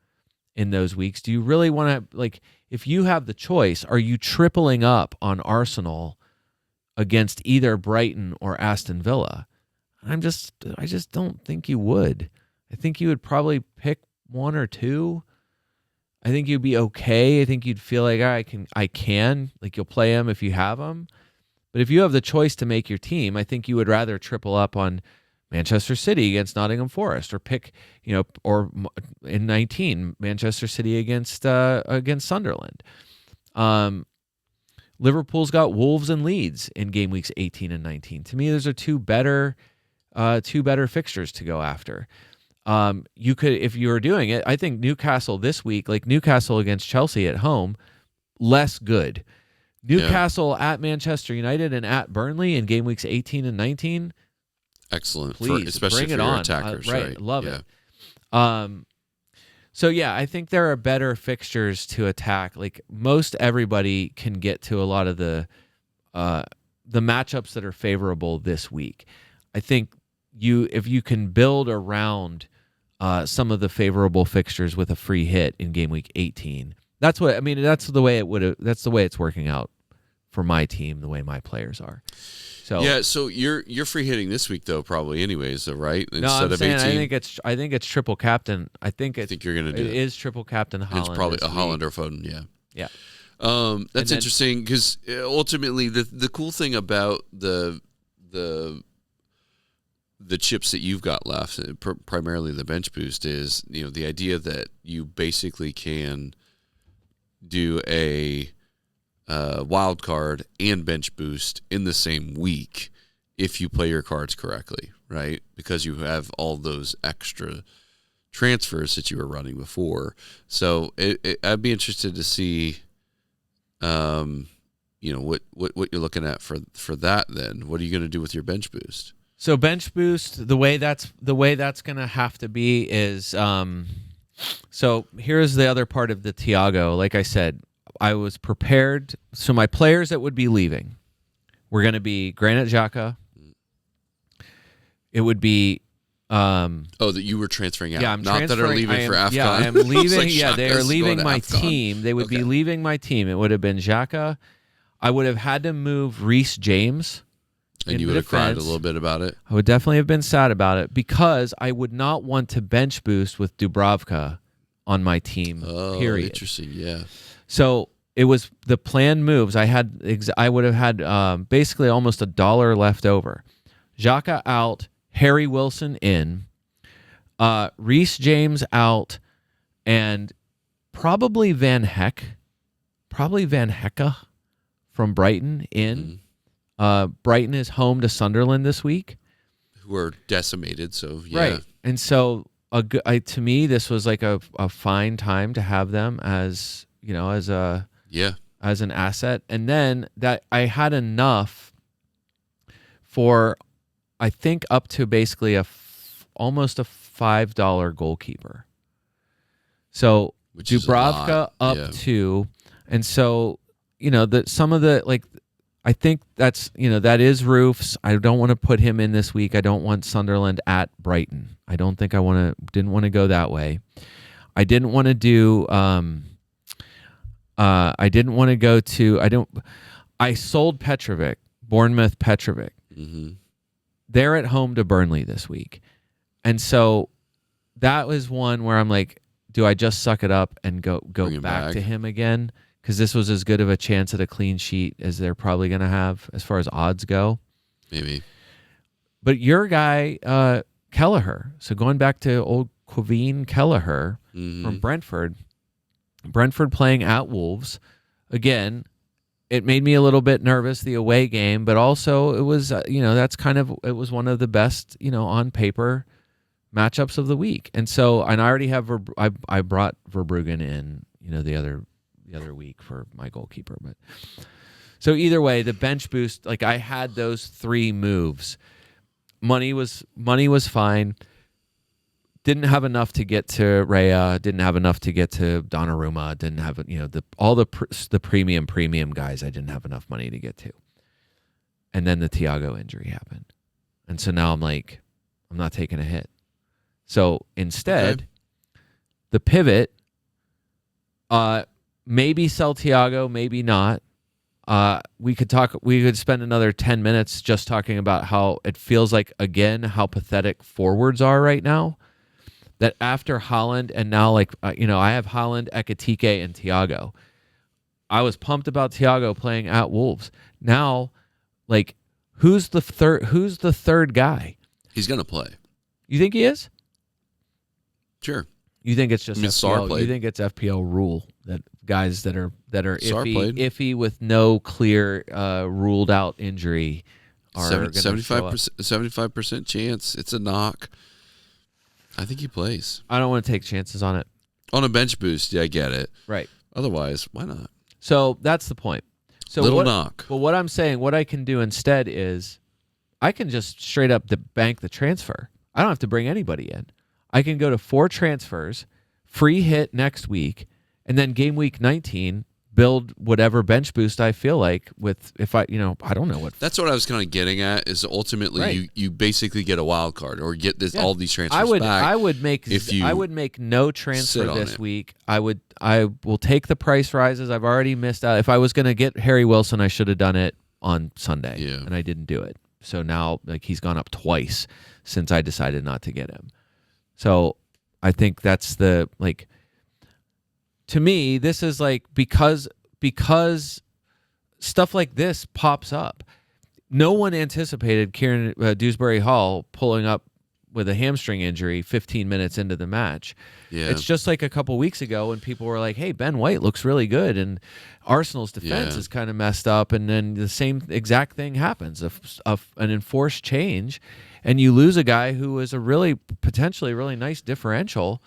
Speaker 2: in those weeks? Do you really want to, like, if you have the choice, are you tripling up on Arsenal against either Brighton or Aston Villa? I just don't think you would. I think you would probably pick one or two. I think you'd be okay. I think you'd feel like I can. Like, you'll play them if you have them. But if you have the choice to make your team, I think you would rather triple up on Manchester City against Nottingham Forest, or pick, or in 19, Manchester City against Sunderland. Liverpool's got Wolves and Leeds in game weeks 18 and 19. To me, those are two better fixtures to go after. You could, if you were doing it, I think Newcastle this week, like Newcastle against Chelsea at home, less good. Newcastle at Manchester United and at Burnley in game weeks 18 and 19,
Speaker 1: Excellent.
Speaker 2: Please,
Speaker 1: especially
Speaker 2: bring
Speaker 1: for
Speaker 2: it
Speaker 1: your
Speaker 2: on.
Speaker 1: attackers, right?
Speaker 2: Love
Speaker 1: Yeah.
Speaker 2: it. So yeah, I think there are better fixtures to attack. Like most everybody can get to a lot of the matchups that are favorable this week. I think if you can build around some of the favorable fixtures with a free hit in game week 18. That's what I mean. That's the way that's the way it's working out for my team, the way my players are. So
Speaker 1: yeah, so you're free hitting this week though, probably anyways, though, right?
Speaker 2: no, I'm saying 18. I think it's triple captain. I think
Speaker 1: you're gonna do it.
Speaker 2: It is triple captain Holland.
Speaker 1: It's probably a Holland or Foden, yeah.
Speaker 2: Yeah.
Speaker 1: That's interesting because ultimately the cool thing about the chips that you've got left, primarily the bench boost, is the idea that you basically can do a wild card and bench boost in the same week if you play your cards correctly, right? Because you have all those extra transfers that you were running before. So I'd be interested to see, what you're looking at for that. Then what are you going to do with your bench boost?
Speaker 2: So bench boost, the way that's going to have to be is, so here's the other part of the Thiago. Like I said, I was prepared. So my players that would be leaving were going to be Granit Xhaka. It would be,
Speaker 1: that you were transferring out.
Speaker 2: Yeah, I'm
Speaker 1: not that are leaving for AFCON.
Speaker 2: Yeah, I'm leaving.
Speaker 1: Like
Speaker 2: yeah, they are leaving my
Speaker 1: AFCON.
Speaker 2: team. They would be leaving my team. It would have been Xhaka. I would have had to move Reece James.
Speaker 1: And you would have cried a little bit about it?
Speaker 2: I would definitely have been sad about it because I would not want to bench boost with Dubravka on my team, period.
Speaker 1: Interesting, yeah.
Speaker 2: So it was the planned moves. I would have had basically almost $1 left over. Xhaka out, Harry Wilson in, Reece James out, and probably Van Hecke from Brighton in. Mm-hmm. Brighton is home to Sunderland this week,
Speaker 1: who are decimated. So yeah,
Speaker 2: right. And so, to me, this was like a fine time to have them as as an asset. And then that I had enough for, I think, up to basically almost a $5 goalkeeper. So Dubravka up to, and so some of the I think that's, that is Roofs. I don't want to put him in this week. I don't want Sunderland at Brighton. I don't think didn't want to go that way. I didn't want to do, I sold Petrovic, Bournemouth Petrovic.
Speaker 1: Mm-hmm.
Speaker 2: They're at home to Burnley this week. And so that was one where I'm like, do I just suck it up and go back to him again? Because this was as good of a chance at a clean sheet as they're probably going to have as far as odds go.
Speaker 1: Maybe.
Speaker 2: But your guy, Kelleher, so going back to old Quaveen Kelleher from Brentford playing at Wolves, again, it made me a little bit nervous, the away game, but also it was, it was one of the best, on paper matchups of the week. And so, and I already have, I brought Verbruggen in, the other week for my goalkeeper. But so either way, the bench boost, like I had those three moves. Money was fine. Didn't have enough to get to Raya. Didn't have enough to get to Donnarumma. Didn't have all the premium guys. I didn't have enough money to get to. And then the Thiago injury happened, and so now I'm like, I'm not taking a hit. So instead, the pivot. Maybe sell Thiago, maybe not. We could spend another 10 minutes just talking about how it feels like, again, how pathetic forwards are right now. That after Haaland and now, I have Haaland, Ekitike, and Thiago. I was pumped about Thiago playing at Wolves. Now, who's the third guy?
Speaker 1: He's going to play.
Speaker 2: You think he is?
Speaker 1: Sure.
Speaker 2: You think it's just FPL?
Speaker 1: Played.
Speaker 2: You think it's FPL rule that guys that are iffy with no clear ruled out injury are
Speaker 1: 75% chance it's a knock. I think he plays.
Speaker 2: I don't want to take chances on it.
Speaker 1: On a bench boost, yeah, I get it.
Speaker 2: Right.
Speaker 1: Otherwise, why not?
Speaker 2: So that's the point. So
Speaker 1: knock.
Speaker 2: But what I'm saying, what I can do instead is I can just straight up bank the transfer. I don't have to bring anybody in. I can go to 4 transfers, free hit next week, and then game week 19 build whatever bench boost I feel like with I don't know what.
Speaker 1: That's what I was kind of getting at is ultimately
Speaker 2: Right.
Speaker 1: you basically get a wild card or get all these transfers back.
Speaker 2: I would make no transfer this week. I will take the price rises. I've already missed out. If I was going to get Harry Wilson, I should have done it on Sunday, and I didn't do it. So now he's gone up twice since I decided not to get him. So I think that's to me, this is because stuff like this pops up. No one anticipated Kieran Dewsbury Hall pulling up with a hamstring injury 15 minutes into the match.
Speaker 1: Yeah.
Speaker 2: It's just like a couple weeks ago when people were like, hey, Ben White looks really good, and Arsenal's defense is kind of messed up, and then the same exact thing happens, an enforced change, and you lose a guy who is a potentially really nice differential,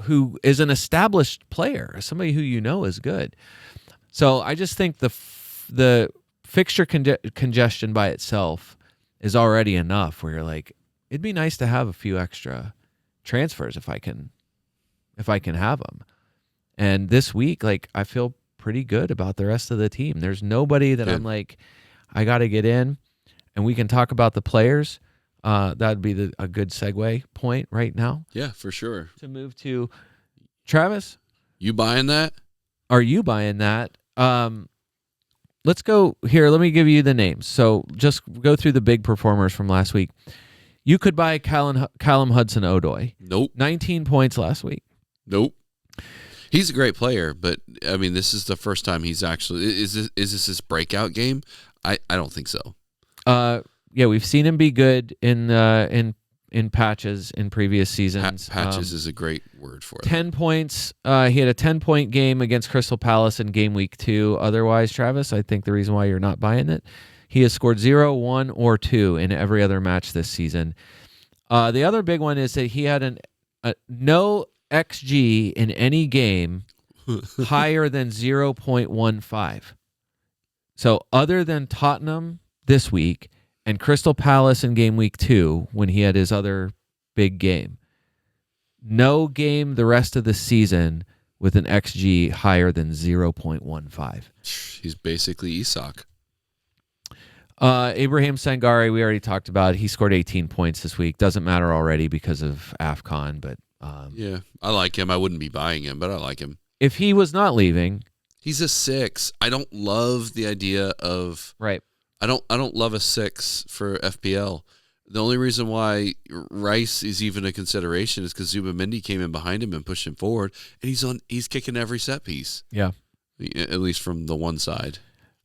Speaker 2: who is an established player, somebody who is good. So I just think the fixture congestion by itself is already enough where you're like, it'd be nice to have a few extra transfers if I can have them. And this week, I feel pretty good about the rest of the team. There's nobody that I'm like, I got to get in, and we can talk about the players. That'd be a good segue point right now.
Speaker 1: Yeah, for sure.
Speaker 2: To move to Travis.
Speaker 1: You buying that?
Speaker 2: Are you buying that? Let's go here. Let me give you the names. So just go through the big performers from last week. You could buy Callum Hudson-Odoi.
Speaker 1: Nope.
Speaker 2: 19 points last week.
Speaker 1: Nope. He's a great player, but I mean, this is the first time he's actually is this his breakout game? I don't think so.
Speaker 2: Yeah, we've seen him be good in patches in previous seasons.
Speaker 1: Patches is a great word for it.
Speaker 2: 10 points. He had a 10-point game against Crystal Palace in game week 2. Otherwise, Travis, I think the reason why you're not buying it, he has scored 0, 1, or 2 in every other match this season. The other big one is that he had no XG in any game higher than 0.15. So other than Tottenham this week and Crystal Palace in game week 2 when he had his other big game, no game the rest of the season with an XG higher than 0.15.
Speaker 1: He's basically Isak.
Speaker 2: Ibrahim Sangare, we already talked about. He scored 18 points this week. Doesn't matter already because of AFCON, but
Speaker 1: yeah, I like him. I wouldn't be buying him, but I like him.
Speaker 2: If he was not leaving,
Speaker 1: he's a 6. I don't love the idea of
Speaker 2: right.
Speaker 1: I don't love a 6 for FPL. The only reason why Rice is even a consideration is because Zubimendi came in behind him and pushed him forward, and he's kicking every set piece.
Speaker 2: Yeah,
Speaker 1: at least from the one side.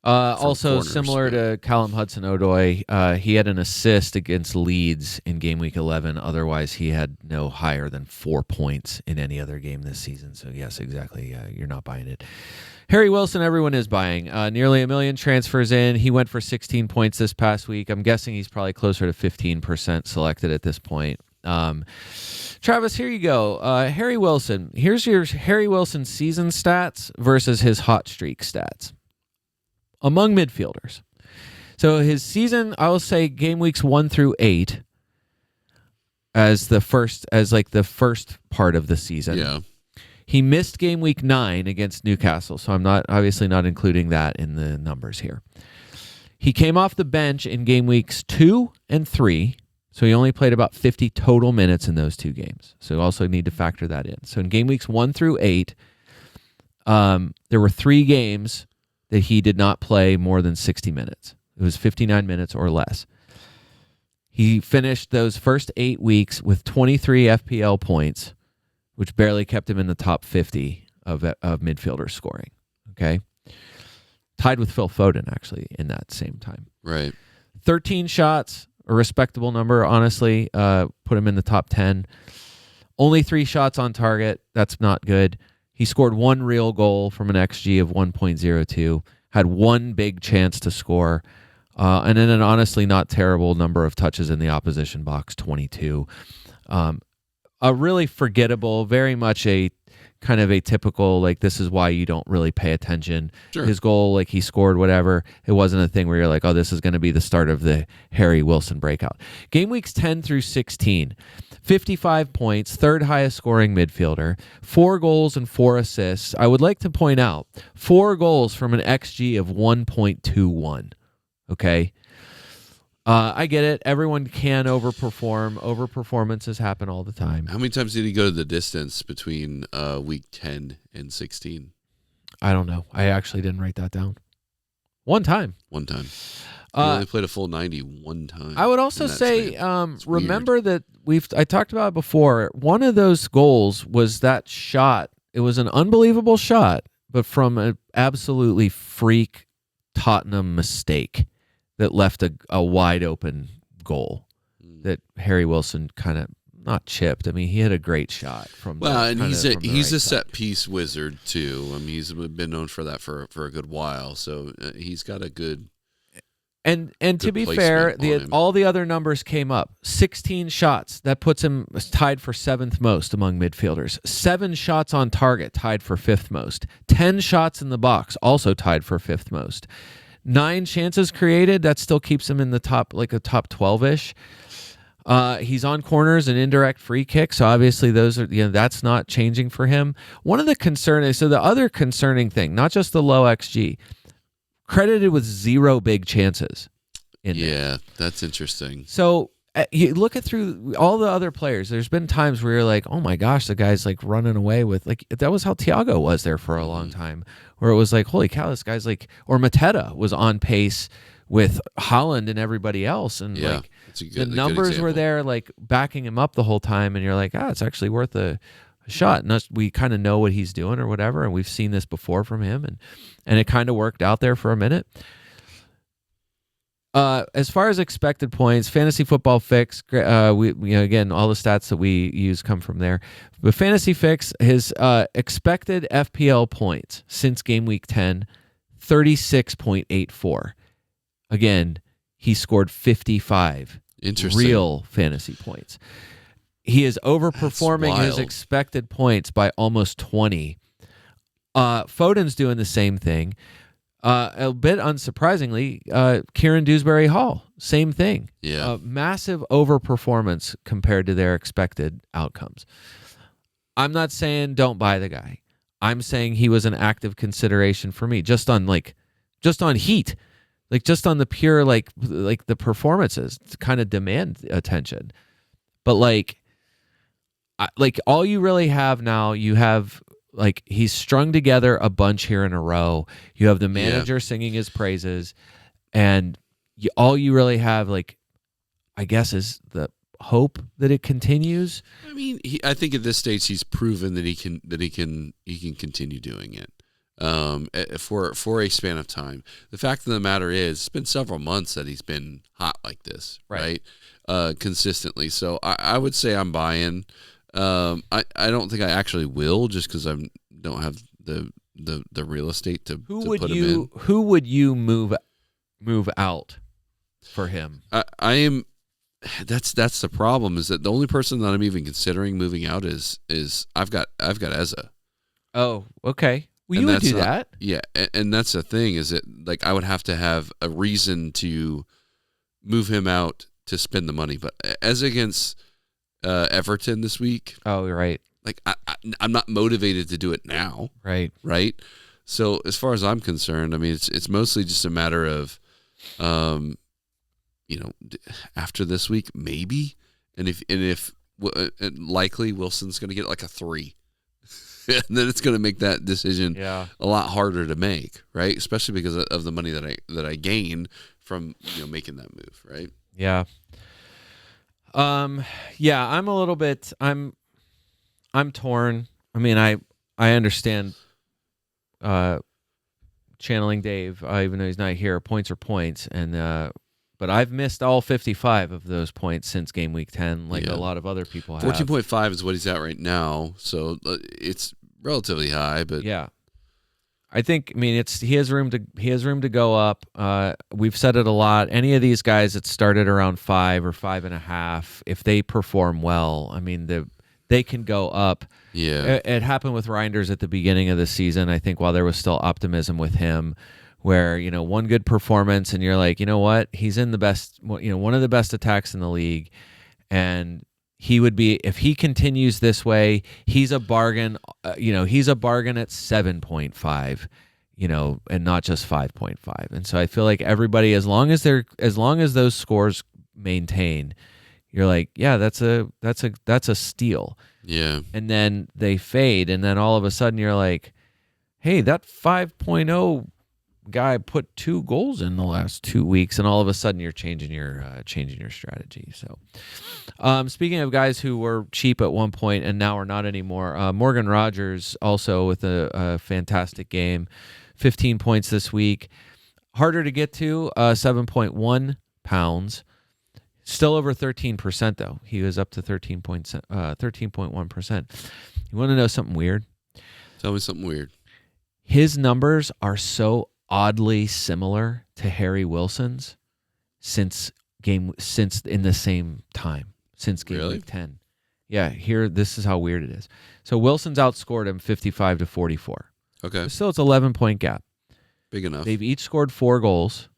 Speaker 2: Also,
Speaker 1: corners,
Speaker 2: similar to Callum Hudson-Odoi, he had an assist against Leeds in game week 11. Otherwise, he had no higher than 4 points in any other game this season. So, yes, exactly. You're not buying it. Harry Wilson, everyone is buying. Nearly 1 million transfers in. He went for 16 points this past week. I'm guessing he's probably closer to 15% selected at this point. Travis, here you go. Harry Wilson. Here's your Harry Wilson season stats versus his hot streak stats among midfielders. So his season, I will say game weeks 1 through 8 as the first part of the season.
Speaker 1: Yeah.
Speaker 2: He missed game week 9 against Newcastle, so I'm obviously not including that in the numbers here. He came off the bench in game weeks 2 and 3, so he only played about 50 total minutes in those 2 games. So you also need to factor that in. So in game weeks 1 through 8, there were 3 games that he did not play more than 60 minutes. It was 59 minutes or less. He finished those first 8 weeks with 23 FPL points, which barely kept him in the top 50 of midfielders scoring. Okay? Tied with Phil Foden, actually, in that same time.
Speaker 1: Right.
Speaker 2: 13 shots, a respectable number, honestly. Put him in the top 10. Only 3 shots on target. That's not good. He scored 1 real goal from an XG of 1.02, had 1 big chance to score, and then an honestly not terrible number of touches in the opposition box, 22. A really forgettable, very much a kind of a typical, like, this is why you don't really pay attention.
Speaker 1: Sure.
Speaker 2: His goal, like, he scored whatever. It wasn't a thing where you're like, oh, this is going to be the start of the Harry Wilson breakout. Game weeks 10 through 16, 55 points, third highest scoring midfielder, 4 goals and 4 assists. I would like to point out 4 goals from an XG of 1.21. Okay. I get it. Everyone can overperform. Overperformances happen all the time.
Speaker 1: How many times did he go to the distance between week 10 and 16?
Speaker 2: I don't know. I actually didn't write that down. One time.
Speaker 1: One time. He only played a full 90 one time.
Speaker 2: I would also say, remember that I talked about it before. One of those goals was that shot. It was an unbelievable shot, but from an absolutely freak Tottenham mistake that left a wide open goal that Harry Wilson kind of not chipped. I mean, he had a great shot from.
Speaker 1: Well, and he's a
Speaker 2: right
Speaker 1: set piece wizard too. I mean, he's been known for that for a good while. So he's got a good.
Speaker 2: And to be fair, all the other numbers came up. 16 shots, that puts him tied for 7th most among midfielders. 7 shots on target, tied for 5th most. 10 shots in the box, also tied for 5th most. 9 chances created, that still keeps him in the top, like a top 12-ish. He's on corners and indirect free kicks, so obviously those are, that's not changing for him. One of the the other concerning thing, not just the low XG, credited with 0 big chances.
Speaker 1: Yeah, that's interesting.
Speaker 2: So you look at through all the other players. There's been times where you're like, oh my gosh, the guy's like running away with, like, that was how Thiago was there for a long time, where it was like, holy cow, this guy's like, or Mateta was on pace with Holland and everybody else, and like the numbers were there, like backing him up the whole time, and you're like, it's actually worth a shot. And we kind of know what he's doing or whatever, and we've seen this before from him, and it kind of worked out there for a minute. As far as expected points, Fantasy Football Fix, we again, all the stats that we use come from there. But Fantasy Fix, his expected FPL points since game week 10, 36.84. Again, he scored 55 real fantasy points. He is overperforming his expected points by almost 20. Foden's doing the same thing. A bit unsurprisingly, Kieran Dewsbury-Hall, same thing.
Speaker 1: Yeah.
Speaker 2: Massive overperformance compared to their expected outcomes. I'm not saying don't buy the guy. I'm saying he was an active consideration for me, just on heat, like just on the pure like the performances to kind of demand attention. But like all you really have now, you have. Like, he's strung together a bunch here in a row. You have the manager singing his praises, and all you really have, like, I guess, is the hope that it continues.
Speaker 1: I mean, I think at this stage he's proven that he can continue doing it for a span of time. The fact of the matter is, it's been several months that he's been hot like this, right? Consistently. So I would say I'm buying. I don't think I actually will, just because I don't have the real estate to put him in.
Speaker 2: Who would you move out for him?
Speaker 1: I am. That's the problem, is that the only person that I'm even considering moving out is I've got Eza.
Speaker 2: Oh, okay. Well, you would do that.
Speaker 1: Yeah, and that's the thing, is that, like, I would have to have a reason to move him out to spend the money. But as against Everton this week.
Speaker 2: Oh, right.
Speaker 1: Like, I'm not motivated to do it now.
Speaker 2: Right.
Speaker 1: So as far as I'm concerned, I mean, it's mostly just a matter of, after this week, maybe, and if likely Wilson's going to get like a 3, and then it's going to make that decision a lot harder to make, right? Especially because of the money that I gain from making that move, right?
Speaker 2: Yeah. I'm a little bit. I'm torn. I mean, I understand. Channeling Dave, even though he's not here, points are points, and but I've missed all 55 of those points since game week 10, like a lot of other people have.
Speaker 1: 14.5 is what he's at right now, so it's relatively high, but
Speaker 2: yeah. I think. I mean, he has room to go up. We've said it a lot. Any of these guys that started around 5 or 5.5, if they perform well, I mean, they can go up.
Speaker 1: Yeah.
Speaker 2: It happened with Reinders at the beginning of the season, I think, while there was still optimism with him, where, one good performance and you're like, you know what? He's in the best, one of the best attacks in the league. And he would be, if he continues this way, he's a bargain, he's a bargain at 7.5, and not just 5.5. And so I feel like everybody, as long as those scores maintain, you're like, yeah, that's a steal.
Speaker 1: Yeah.
Speaker 2: And then they fade, and then all of a sudden you're like, hey, that 5.0 guy put 2 goals in the last 2 weeks, and all of a sudden you're changing your strategy. So, speaking of guys who were cheap at one point and now are not anymore, Morgan Rogers also with a fantastic game, 15 points this week. Harder to get to, 7.1 pounds. Still over 13%, though. He was up to 13.1%. You want to know something weird?
Speaker 1: Tell me something weird.
Speaker 2: His numbers are so oddly similar to Harry Wilson's since in the same time, since game week 10. Yeah, this is how weird it is. So Wilson's outscored him 55-44.
Speaker 1: Okay.
Speaker 2: So still it's 11-point gap.
Speaker 1: Big enough.
Speaker 2: They've each scored 4 goals.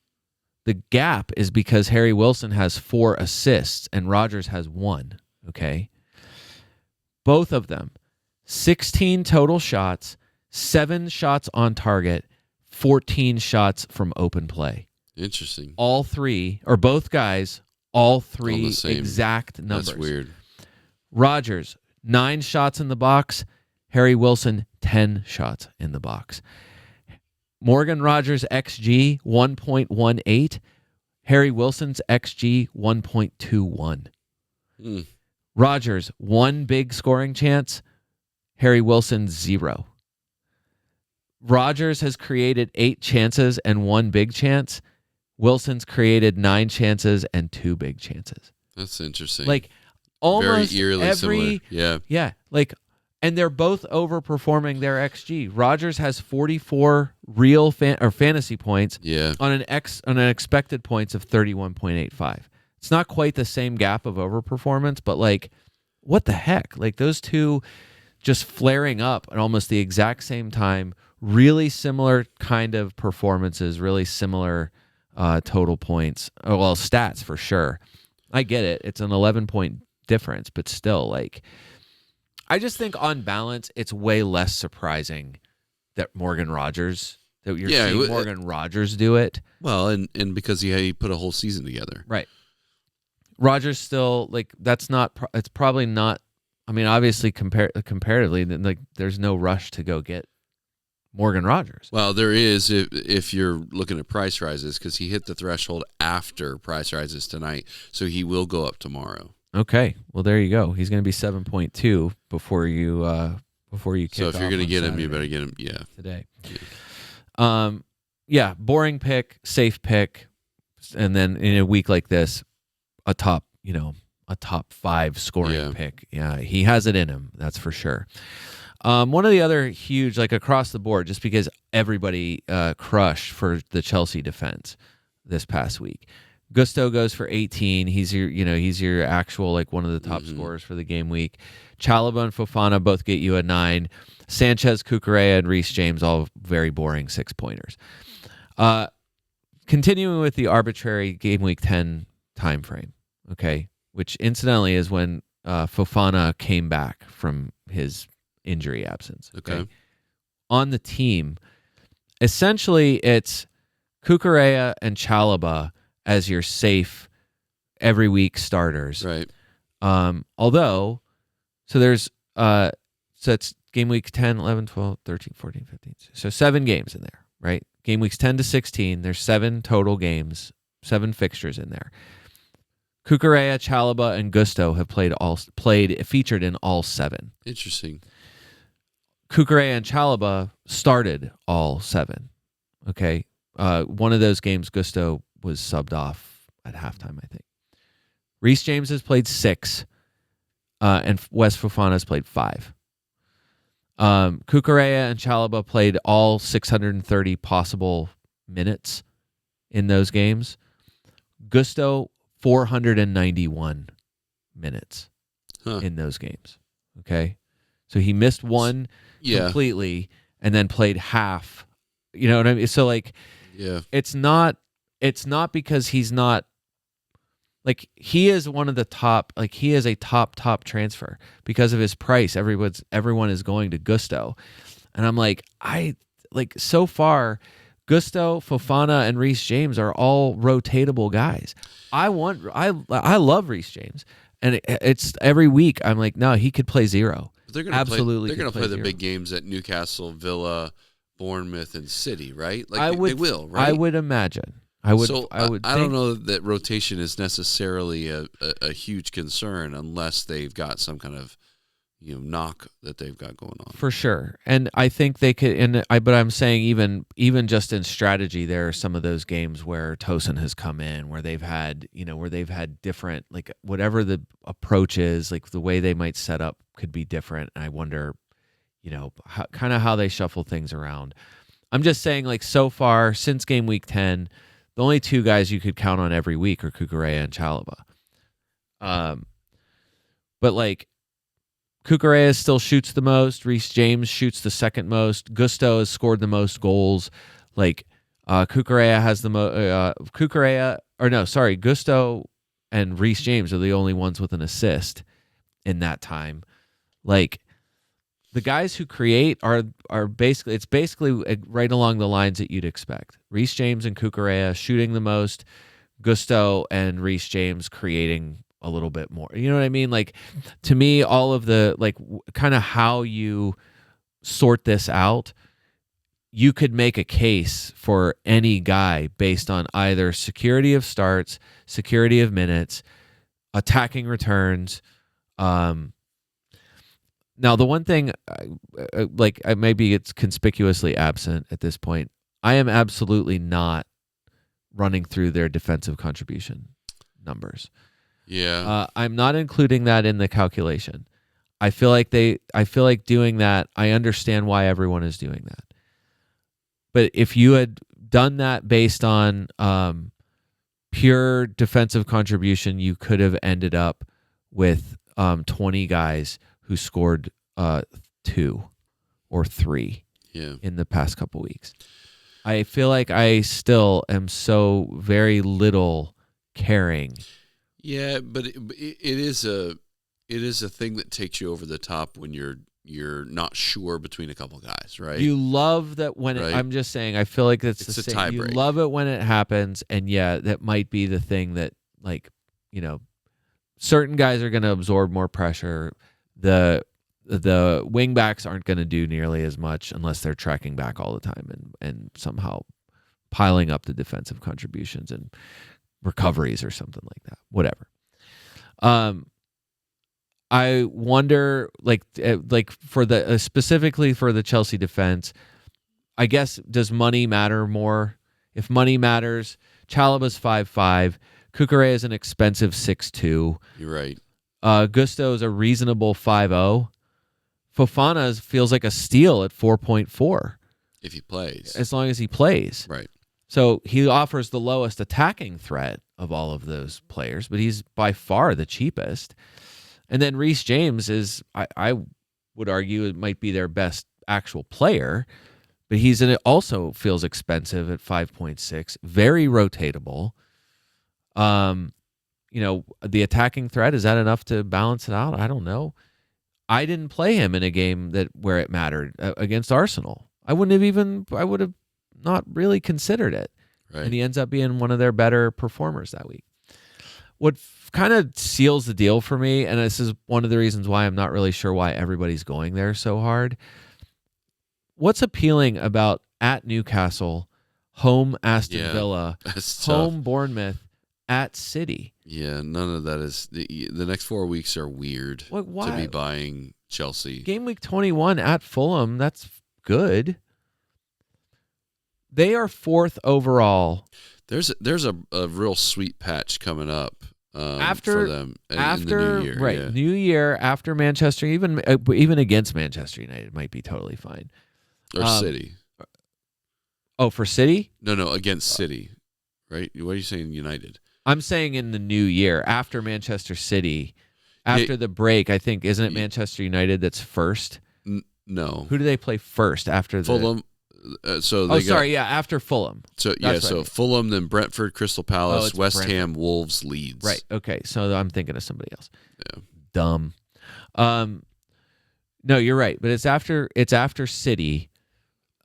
Speaker 2: The gap is because Harry Wilson has 4 assists and Rogers has 1, okay? Both of them, 16 total shots, 7 shots on target, 14 shots from open play.
Speaker 1: Interesting.
Speaker 2: All three, or both guys, all three
Speaker 1: On the same.
Speaker 2: exact numbers.
Speaker 1: That's weird.
Speaker 2: Rogers, 9 shots in the box. Harry Wilson, 10 shots in the box. Morgan Rogers' XG, 1.18. Harry Wilson's XG, 1.21. Rogers, 1 big scoring chance. Harry Wilson, 0. Rogers has created 8 chances and 1 big chance. Wilson's created 9 chances and 2 big chances.
Speaker 1: That's interesting.
Speaker 2: Like almost
Speaker 1: very eerily similar. Yeah.
Speaker 2: Yeah. Like, and they're both overperforming their XG. Rogers has 44 real fantasy points on an expected points of 31.85. It's not quite the same gap of overperformance, but like, what the heck? Like those two just flaring up at almost the exact same time. Really similar kind of performances, really similar total points. Oh, well, stats for sure. I get it. It's an 11-point difference, but still, like, I just think on balance, it's way less surprising that Morgan Rogers, that you're seeing Morgan Rogers do it.
Speaker 1: Well, and because he put a whole season together.
Speaker 2: Right. Rogers still, like, it's probably not, I mean, obviously, comparatively, like, there's no rush to go get Morgan Rogers.
Speaker 1: Well, there is if you're looking at price rises, because he hit the threshold after price rises tonight, so he will go up tomorrow.
Speaker 2: Okay, well there you go. He's going to be 7.2 before you kick
Speaker 1: So if
Speaker 2: off
Speaker 1: you're going to get
Speaker 2: Saturday,
Speaker 1: him, you better get him. Yeah,
Speaker 2: today. Yeah, boring pick, safe pick, and then in a week like this, a top 5 scoring pick. Yeah, he has it in him. That's for sure. One of the other huge, like across the board, just because everybody crushed for the Chelsea defense this past week. Gusto goes for 18. He's your actual, like, one of the top scorers for the game week. Chalobah and Fofana both get you a 9. Sanchez, Cucurella, and Reece James, all very boring 6-pointers. Continuing with the arbitrary game week 10 time frame, okay, which incidentally is when Fofana came back from his injury absence. Okay. On the team, essentially it's Cucurella and Chalobah as your safe every week starters.
Speaker 1: Right.
Speaker 2: Although, so it's game week 10, 11, 12, 13, 14, 15. So 7 games in there, right? Game weeks 10 to 16, there's 7 total games, 7 fixtures in there. Cucurella, Chalobah, and Gusto have featured in all 7.
Speaker 1: Interesting.
Speaker 2: Cucurella and Chalobah started all 7. Okay. One of those games, Gusto was subbed off at halftime, I think. Reece James has played 6, and Wes Fofana has played 5. Cucurella and Chalobah played all 630 possible minutes in those games. Gusto, 491 minutes in those games. Okay, so he missed one completely and then played half. You know what I mean? So like, it's not because he's not. Like, he is one of the top, like, he is a top transfer because of his price. Everyone is going to Gusto. And I'm like, so far, Gusto, Fofana, and Reece James are all rotatable guys. I love Reece James. And it's every week I'm like, no, he could play zero.
Speaker 1: They're going to play the big games at Newcastle, Villa, Bournemouth, and City, right? Like they will, right?
Speaker 2: I would imagine. I would
Speaker 1: I don't know that rotation is necessarily a huge concern unless they've got some kind of knock that they've got going on.
Speaker 2: For sure. And I think they could but I'm saying even just in strategy, there are some of those games where Tosin has come in, where they've had different, like, whatever the approach is, like the way they might set up could be different. And I wonder, how they shuffle things around. I'm just saying, like, so far since game week 10, the only two guys you could count on every week are Cucurella and Chalobah. But like, Cucurella still shoots the most. Reece James shoots the second most. Gusto has scored the most goals. Like, Cucurella has the most. Gusto and Reece James are the only ones with an assist in that time. Like, the guys who create are basically right along the lines that you'd expect. Reece James and Cucurella shooting the most, Gusto and Reece James creating a little bit more. You know what I mean? Like, to me, all of the, like, kind of how you sort this out, you could make a case for any guy based on either security of starts, security of minutes, attacking returns. Now, the one thing, maybe it's conspicuously absent at this point, I am absolutely not running through their defensive contribution numbers.
Speaker 1: Yeah.
Speaker 2: I'm not including that in the calculation. I feel like doing that, I understand why everyone is doing that. But if you had done that based on pure defensive contribution, you could have ended up with 20 guys who scored 2 or 3 in the past couple weeks. I feel like I still am so very little caring.
Speaker 1: Yeah, but it is a thing that takes you over the top when you're not sure between a couple guys, right?
Speaker 2: You love that when I'm just saying, I feel like it's the same. You love it when it happens, and that might be the thing that, like, certain guys are going to absorb more pressure. The wing backs aren't going to do nearly as much unless they're tracking back all the time and somehow piling up the defensive contributions and recoveries or something like that. Whatever. I wonder, like for the specifically for the Chelsea defense, I guess, does money matter more? If money matters, Chalobah's 5'5", Cucurella is an expensive 6'2".
Speaker 1: You're right.
Speaker 2: Gusto is a reasonable 5'0". Fofana feels like a steal at 4.4.
Speaker 1: If he plays.
Speaker 2: As long as he plays.
Speaker 1: Right.
Speaker 2: So he offers the lowest attacking threat of all of those players, but he's by far the cheapest. And then Reece James is, I would argue, it might be their best actual player, but it also feels expensive at 5.6, very rotatable. The attacking threat, is that enough to balance it out? I don't know. I didn't play him in a game where it mattered against Arsenal. I would have not really considered it.
Speaker 1: Right.
Speaker 2: And he ends up being one of their better performers that week. What kind of seals the deal for me, and this is one of the reasons why I'm not really sure why everybody's going there so hard. What's appealing about at Newcastle, home Aston Villa, home Bournemouth, at City?
Speaker 1: Yeah, none of that is. The next 4 weeks are weird to be buying Chelsea.
Speaker 2: Game week 21 at Fulham, that's good. They are 4th overall.
Speaker 1: There's a real sweet patch coming up
Speaker 2: for
Speaker 1: them in the new year.
Speaker 2: Right,
Speaker 1: yeah.
Speaker 2: New year after Manchester, even against Manchester United might be totally fine.
Speaker 1: Or City.
Speaker 2: Oh, for City?
Speaker 1: No, against City. Right? What are you saying, United?
Speaker 2: I'm saying in the new year after Manchester City after the break, I think, isn't it Manchester United that's first?
Speaker 1: No.
Speaker 2: Who do they play first after
Speaker 1: Fulham?
Speaker 2: After Fulham.
Speaker 1: So Fulham, then Brentford, Crystal Palace, West
Speaker 2: Brentford.
Speaker 1: Ham, Wolves, Leeds.
Speaker 2: Right. Okay. So I'm thinking of somebody else.
Speaker 1: Yeah.
Speaker 2: Dumb. No, you're right. But it's after City,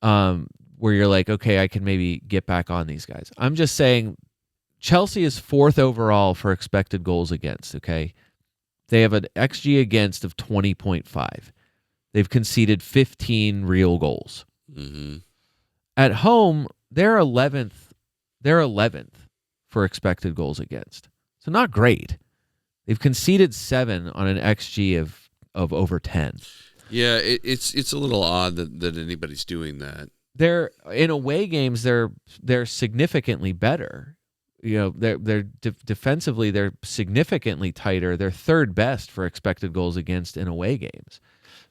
Speaker 2: where you're like, okay, I can maybe get back on these guys. I'm just saying, Chelsea is 4th overall for expected goals against. Okay, they have an XG against of 20.5. They've conceded 15 real goals.
Speaker 1: Mm-hmm.
Speaker 2: At home, they're 11th. They're 11th for expected goals against. So not great. They've conceded 7 on an XG of over 10.
Speaker 1: Yeah, it's a little odd that anybody's doing that.
Speaker 2: They're in away games. They're significantly better. You know, they're defensively they're significantly tighter. They're 3rd best for expected goals against in away games.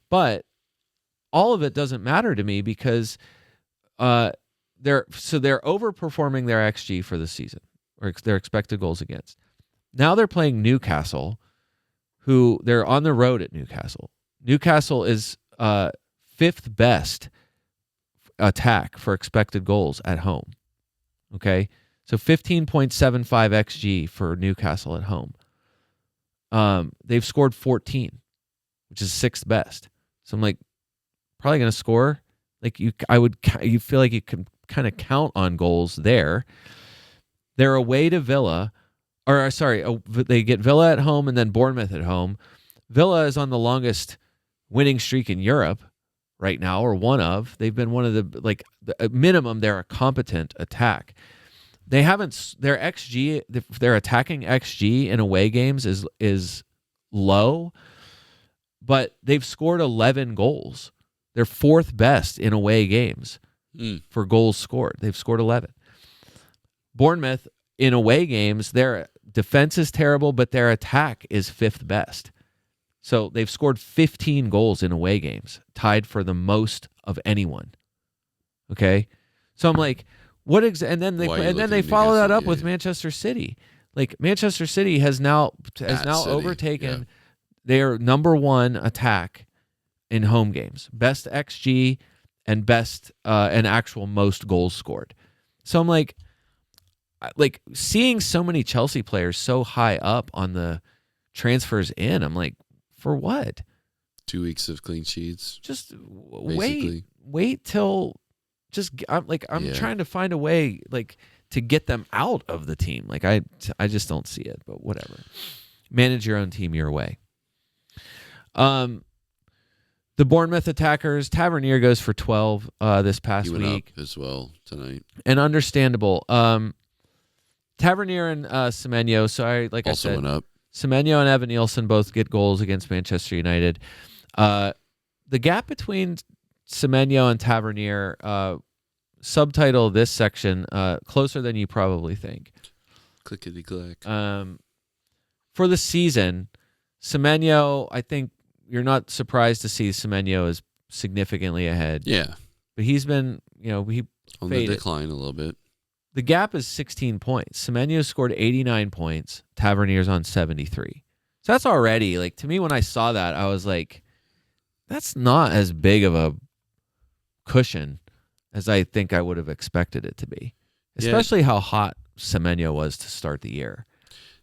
Speaker 2: But all of it doesn't matter to me because they're overperforming their XG for the season, or their expected goals against. Now they're playing Newcastle, who they're on the road at Newcastle. Newcastle is 5th best attack for expected goals at home. Okay, so 15.75 XG for Newcastle at home. They've scored 14, which is 6th best. So I'm like, probably going to score. Like you feel like you can kind of count on goals there. They're away to Villa, they get Villa at home and then Bournemouth at home. Villa is on the longest winning streak in Europe right now, or one of. They've been one of the minimum. They're a competent attack. They haven't their XG, their attacking XG in away games is low. But they've scored 11 goals. They're 4th best in away games for goals scored. They've scored 11. Bournemouth, in away games, their defense is terrible, but their attack is 5th best. So they've scored 15 goals in away games, tied for the most of anyone. Okay? So I'm like, and then they follow that up with Manchester City. Like, Manchester City has now overtaken their number 1 attack in home games, best XG and best and actual most goals scored. So I'm like seeing so many Chelsea players so high up on the transfers in. I'm like, for what?
Speaker 1: 2 weeks of clean sheets.
Speaker 2: Just wait till. I'm trying to find a way to get them out of the team. Like I just don't see it. But whatever. Manage your own team your way. The Bournemouth attackers, Tavernier goes for 12 this past week. He went
Speaker 1: up as well tonight.
Speaker 2: And understandable. Tavernier and Semenyo, I said,
Speaker 1: went up.
Speaker 2: Semenyo and Evan Nielsen both get goals against Manchester United. The gap between Semenyo and Tavernier, subtitle this section, closer than you probably think.
Speaker 1: Clickety-click.
Speaker 2: For the season, Semenyo, I think you're not surprised to see Semenyo is significantly ahead.
Speaker 1: Yeah.
Speaker 2: But he's been, he
Speaker 1: on
Speaker 2: faded.
Speaker 1: The decline a little bit.
Speaker 2: The gap is 16 points. Semenyo scored 89 points. Tavernier's on 73. So that's already, to me, when I saw that, I was like, that's not as big of a cushion as I think I would have expected it to be. Especially how hot Semenyo was to start the year.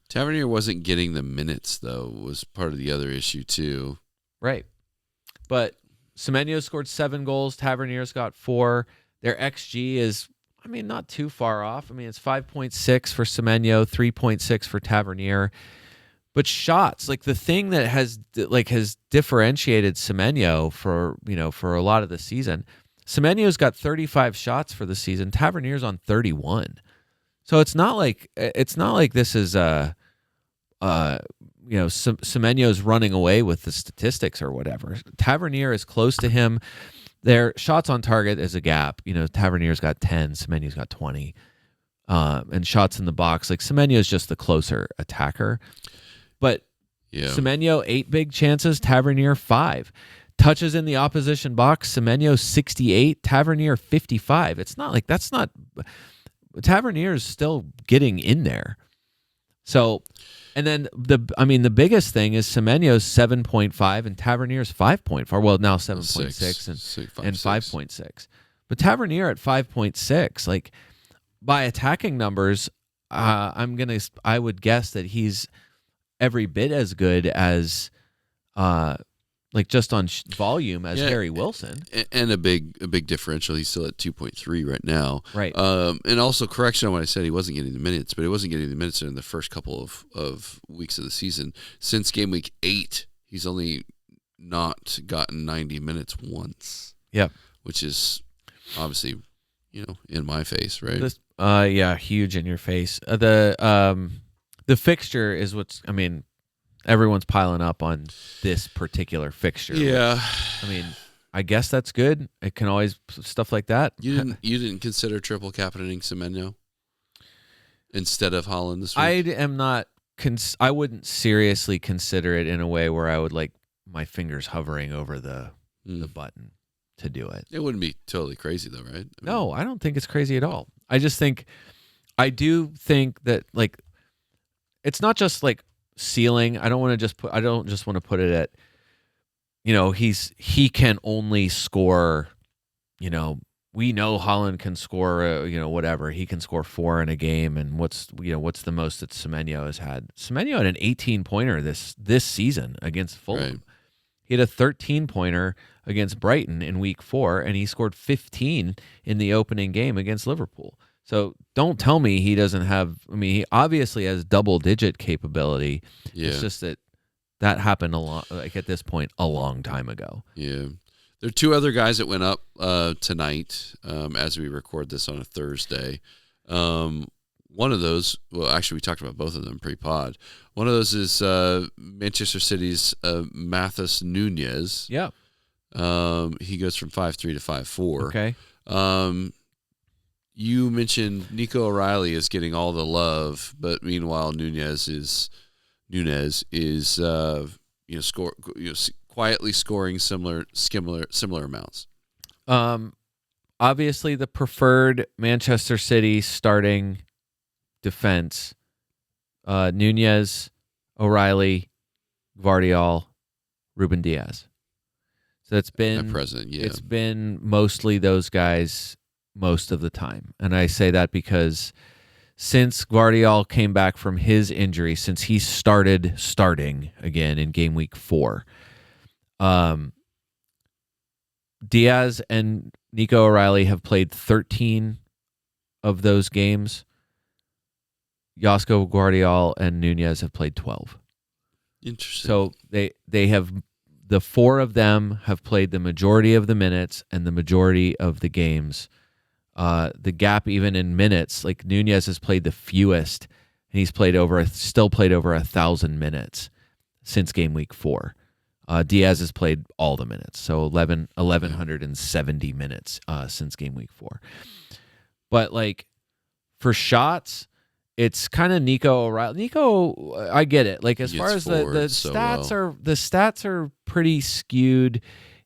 Speaker 1: Tavernier wasn't getting the minutes, though, was part of the other issue, too.
Speaker 2: Right. But Semenyo scored 7 goals. Tavernier's got 4. Their XG is, not too far off. It's 5.6 for Semenyo, 3.6 for Tavernier. But shots, the thing that has differentiated Semenyo for a lot of the season, Semenyo's got 35 shots for the season. Tavernier's on 31. So it's not like this is Semenyo's running away with the statistics or whatever. Tavernier is close to him. Their shots on target is a gap. Tavernier's got 10, Semenyo's got 20. And shots in the box, Semenyo's just the closer attacker. But Semenyo, 8 big chances, Tavernier 5. Touches in the opposition box, Semenyo 68, Tavernier 55. It's not Tavernier's still getting in there. So, and then the biggest thing is Semenyo's 7.5 and Tavernier's 5.4. Well, now 7.6 and 5.6. But Tavernier at 5.6, like by attacking numbers, I would guess that he's every bit as good as like just on volume as Harry Wilson,
Speaker 1: and a big differential. He's still at 2.3 right now,
Speaker 2: right?
Speaker 1: And also correction on what I said. He wasn't getting the minutes, but he wasn't getting the minutes in the first couple of weeks of the season. Since game week 8, he's only not gotten 90 minutes once.
Speaker 2: Yep,
Speaker 1: which is obviously, in my face, right?
Speaker 2: Yeah, huge in your face. The fixture is what's. I mean, everyone's piling up on this particular fixture.
Speaker 1: Yeah,
Speaker 2: I mean, I guess that's good. It can always stuff like that.
Speaker 1: You didn't consider triple captaining Semenyo instead of Holland this week?
Speaker 2: I am not. I wouldn't seriously consider it in a way where I would like my fingers hovering over the button to do it.
Speaker 1: It wouldn't be totally crazy though, right?
Speaker 2: No, I don't think it's crazy at all. I do think that like it's not just like ceiling. I don't just want to put it at he can only score, we know Holland can score whatever. He can score 4 in a game, and what's the most that Semenyo has had? Semenyo had an 18-pointer this season against Fulham. Right. He had a 13-pointer against Brighton in week 4, and he scored 15 in the opening game against Liverpool. So don't tell me he doesn't have. I mean, he obviously has double-digit capability. Yeah. It's just that happened at this point a long time ago.
Speaker 1: Yeah, there are 2 other guys that went up tonight as we record this on a Thursday. One of those, well, actually, we talked about both of them pre-pod. One of those is Manchester City's Matheus Nunes.
Speaker 2: Yeah.
Speaker 1: He goes from 5.3 to 5.4.
Speaker 2: Okay.
Speaker 1: You mentioned Nico O'Reilly is getting all the love, but meanwhile Nunes is quietly scoring similar amounts.
Speaker 2: Obviously the preferred Manchester City starting defense, Nunes, O'Reilly, Gvardiol, Ruben Diaz. So it's been mostly those guys most of the time. And I say that because since Gvardiol came back from his injury, since he starting again in game week 4, Diaz and Nico O'Reilly have played 13 of those games. Josko Gvardiol and Nunes have played 12.
Speaker 1: Interesting.
Speaker 2: So they have, the 4 of them have played the majority of the minutes and the majority of the games. The gap even in minutes, like Nunes has played the fewest, and he's still played over 1,000 minutes since game week 4. Diaz has played all the minutes, so 1,170 minutes since game week 4. But like for shots, it's kind of Nico O'Reilly. Nico, I get it. Like as far as the stats are pretty skewed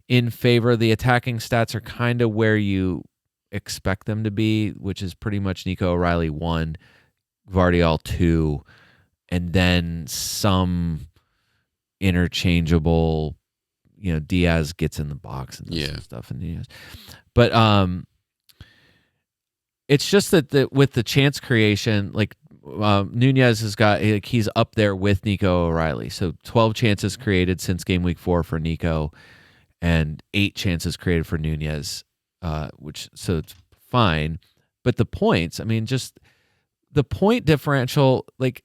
Speaker 2: in favor. The attacking stats are kind of where you expect them to be, which is pretty much Nico O'Reilly 1, Gvardiol 2, and then some interchangeable, Diaz gets in the box and does some stuff, and but it's just that with the chance creation, like Nunes has got, he's up there with Nico O'Reilly. So 12 chances created since game week 4 for Nico, and 8 chances created for Nunes. So it's fine. But the points, I mean, just the point differential, like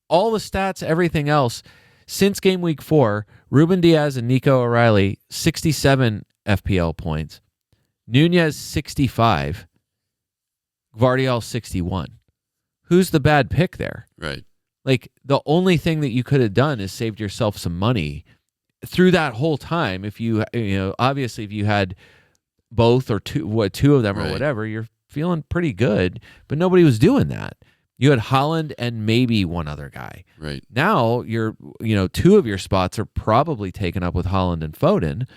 Speaker 2: all the stats, everything else, since game week 4, Ruben Diaz and Nico O'Reilly, 67 FPL points. Nunes, 65. Gvardiol, 61. Who's the bad pick there?
Speaker 1: Right.
Speaker 2: Like the only thing that you could have done is saved yourself some money through that whole time. If obviously if you had both or two of them or whatever, you're feeling pretty good, but nobody was doing that. You had Holland and maybe one other guy.
Speaker 1: Right.
Speaker 2: Now you're, 2 of your spots are probably taken up with Holland and Foden.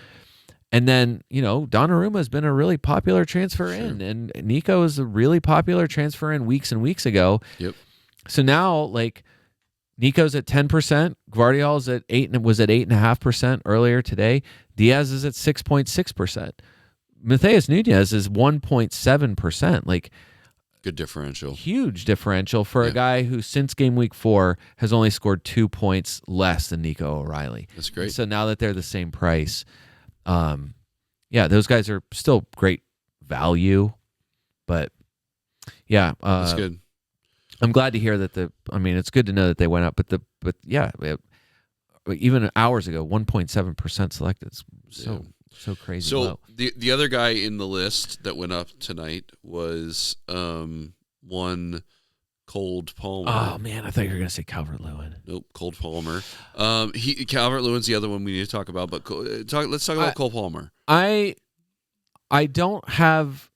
Speaker 2: And then, Donnarumma has been a really popular transfer in, and Nico is a really popular transfer in weeks and weeks ago.
Speaker 1: Yep.
Speaker 2: So now, like, Nico's at 10%. Gvardiol's at 8.5% earlier today. Diaz is at 6.6%. Matheus Nunes is 1.7%. Like,
Speaker 1: good differential.
Speaker 2: Huge differential for a guy who since game week 4 has only scored 2 points less than Nico O'Reilly.
Speaker 1: That's great.
Speaker 2: So now that they're the same price, those guys are still great value, but
Speaker 1: that's good.
Speaker 2: I'm glad to hear that it's good to know that they went up, but even hours ago, 1.7% selected. It's so crazy.
Speaker 1: So
Speaker 2: low.
Speaker 1: the other guy in the list that went up tonight was one Cold Palmer.
Speaker 2: Oh man, I thought you were going to say Calvert-Lewin.
Speaker 1: Nope, Cold Palmer. Calvert-Lewin's the other one we need to talk about, but let's talk about Cole Palmer.
Speaker 2: I don't have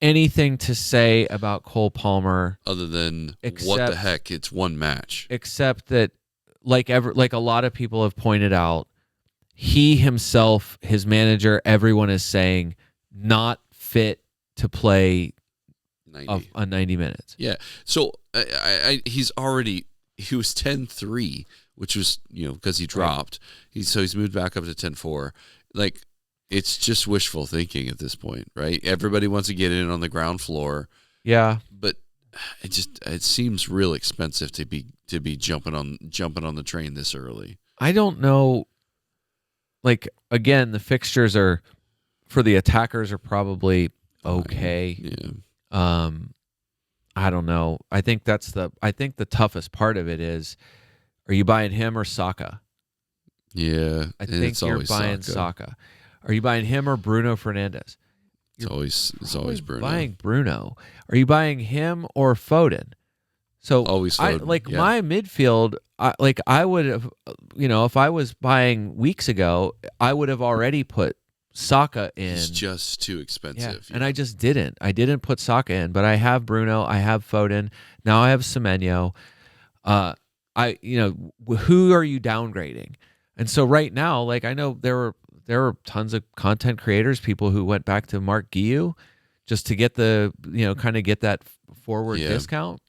Speaker 2: anything to say about Cole Palmer
Speaker 1: other than what the heck, it's one match.
Speaker 2: Except that, like a lot of people have pointed out, he himself, his manager, everyone is saying not fit to play 90 minutes.
Speaker 1: Yeah. So he was 10-3, which was, because he dropped. He's moved back up to 10-4. Like, it's just wishful thinking at this point, right? Everybody wants to get in on the ground floor.
Speaker 2: Yeah.
Speaker 1: But it seems real expensive to be jumping on the train this early.
Speaker 2: I don't know. Like, again, the fixtures are for the attackers are probably okay.
Speaker 1: Yeah.
Speaker 2: I don't know. I think the toughest part of it is, are you buying him or Saka?
Speaker 1: Yeah.
Speaker 2: I think you're buying Saka. Are you buying him or Bruno Fernandes?
Speaker 1: It's always Bruno.
Speaker 2: Buying Bruno. Are you buying him or Foden? So
Speaker 1: always Foden.
Speaker 2: My midfield, I would have, if I was buying weeks ago, I would have already put Saka in.
Speaker 1: It's just too expensive.
Speaker 2: Yeah. And I just didn't. I didn't put Saka in, but I have Bruno, I have Foden, now I have Semenyo. Who are you downgrading? And so right now, like, I know there were tons of content creators, people who went back to Mark Guiu just to get get that forward discount.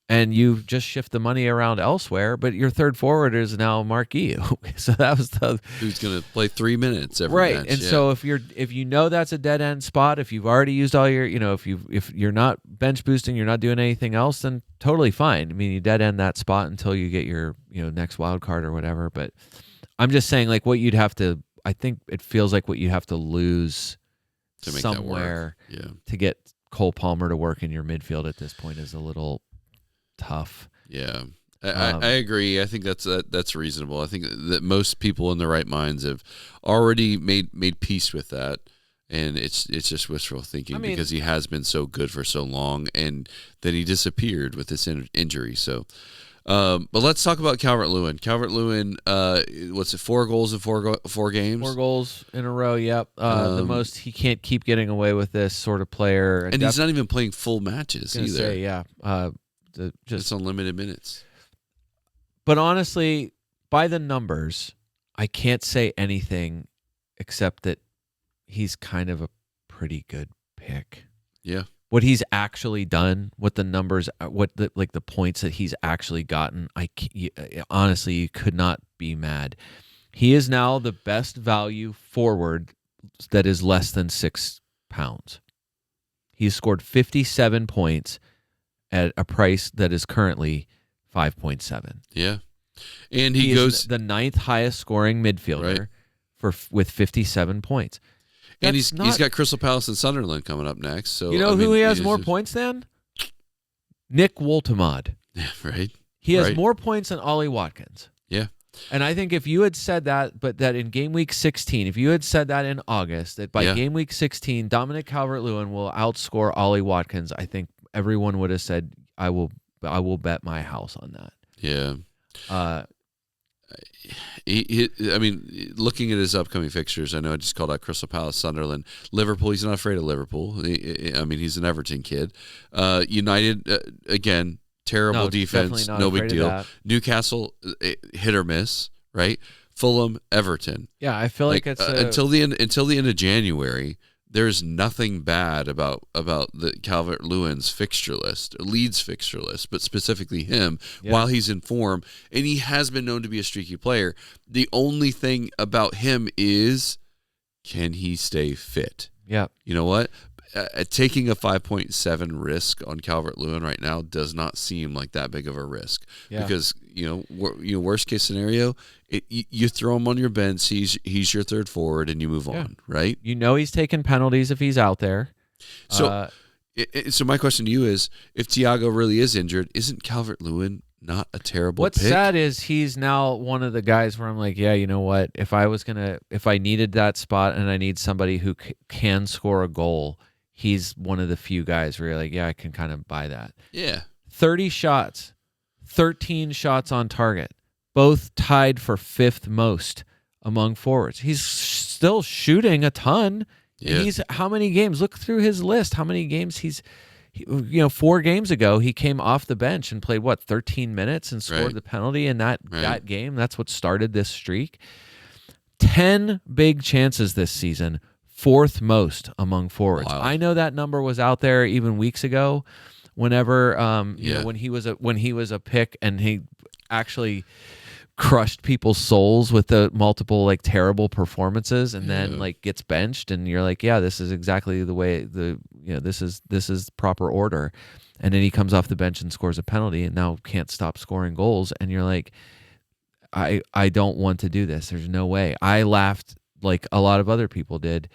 Speaker 2: And you just shift the money around elsewhere, but your third forward is now Mark Guiu. So that was
Speaker 1: who's going to play 3 minutes every
Speaker 2: right.
Speaker 1: match.
Speaker 2: And so if that's a dead end spot, if you've already used all your, if you're not bench boosting, you're not doing anything else, then totally fine. I mean, you dead end that spot until you get your next wild card or whatever. But I'm just saying, like, what you'd have to. I think it feels like what you have to lose
Speaker 1: to make
Speaker 2: somewhere to get Cole Palmer to work in your midfield at this point is a little tough.
Speaker 1: Yeah, I agree. I think that's reasonable. I think that most people in their right minds have already made peace with that, and it's just wishful thinking because he has been so good for so long, and then he disappeared with this injury. So, but let's talk about Calvert-Lewin. Calvert-Lewin, what's it? 4 goals in 4 games.
Speaker 2: 4 goals in a row. Yep. The most. He can't keep getting away with this sort of player,
Speaker 1: and he's not even playing full matches either.
Speaker 2: Say, yeah.
Speaker 1: Just unlimited minutes.
Speaker 2: But honestly, by the numbers, I can't say anything except that he's kind of a pretty good pick.
Speaker 1: Yeah.
Speaker 2: What he's actually done, what the numbers, the points that he's actually gotten, honestly, you could not be mad. He is now the best value forward that is less than £6. He's scored 57 points at a price that is currently 5.7.
Speaker 1: Yeah. And he
Speaker 2: goes the 9th highest scoring midfielder with 57 points.
Speaker 1: And he's got Crystal Palace and Sunderland coming up next. So
Speaker 2: who he has more points than? Nick Woltemade.
Speaker 1: Yeah, right.
Speaker 2: He has more points than Ollie Watkins.
Speaker 1: Yeah.
Speaker 2: And I think if you had said that, but that in game week 16, if you had said that in August, that by game week 16, Dominic Calvert-Lewin will outscore Ollie Watkins, I think everyone would have said, I will bet my house on that.
Speaker 1: Yeah. Looking at his upcoming fixtures, I know I just called out Crystal Palace, Sunderland, Liverpool. He's not afraid of Liverpool. He's an Everton kid. United, again, terrible defense, no big deal. Newcastle, hit or miss, right? Fulham, Everton.
Speaker 2: Yeah, I feel like it's
Speaker 1: until the end of January. there's nothing bad about the Calvert-Lewin's fixture list, Leeds fixture list, but specifically him while he's in form, and he has been known to be a streaky player. The only thing about him is, can he stay fit?
Speaker 2: Yeah.
Speaker 1: You know what? Taking a 5.7 risk on Calvert-Lewin right now does not seem like that big of a risk because worst case scenario, you throw him on your bench. He's your third forward, and you move on, right?
Speaker 2: He's taking penalties if he's out there.
Speaker 1: So, so my question to you is: if Thiago really is injured, isn't Calvert-Lewin not a terrible
Speaker 2: What's
Speaker 1: pick?
Speaker 2: sad is he's now one of the guys where I'm like, yeah, you know what? If I needed that spot and I need somebody who can score a goal, he's one of the few guys where you're like, yeah, I can kind of buy that.
Speaker 1: Yeah.
Speaker 2: 30 shots, 13 shots on target, both tied for 5th most among forwards. He's still shooting a ton.
Speaker 1: Yeah.
Speaker 2: He's how many games? Look through his list. How many games 4 games ago, he came off the bench and played, 13 minutes and scored the penalty in that game. That's what started this streak. 10 big chances this season, 4th most among forwards.
Speaker 1: Wow.
Speaker 2: I know that number was out there even weeks ago whenever when he was a pick and he actually crushed people's souls with the multiple terrible performances and then gets benched and you're like, yeah, this is exactly the way this is proper order. And then he comes off the bench and scores a penalty and now can't stop scoring goals and you're like, I don't want to do this. There's no way. I laughed like a lot of other people did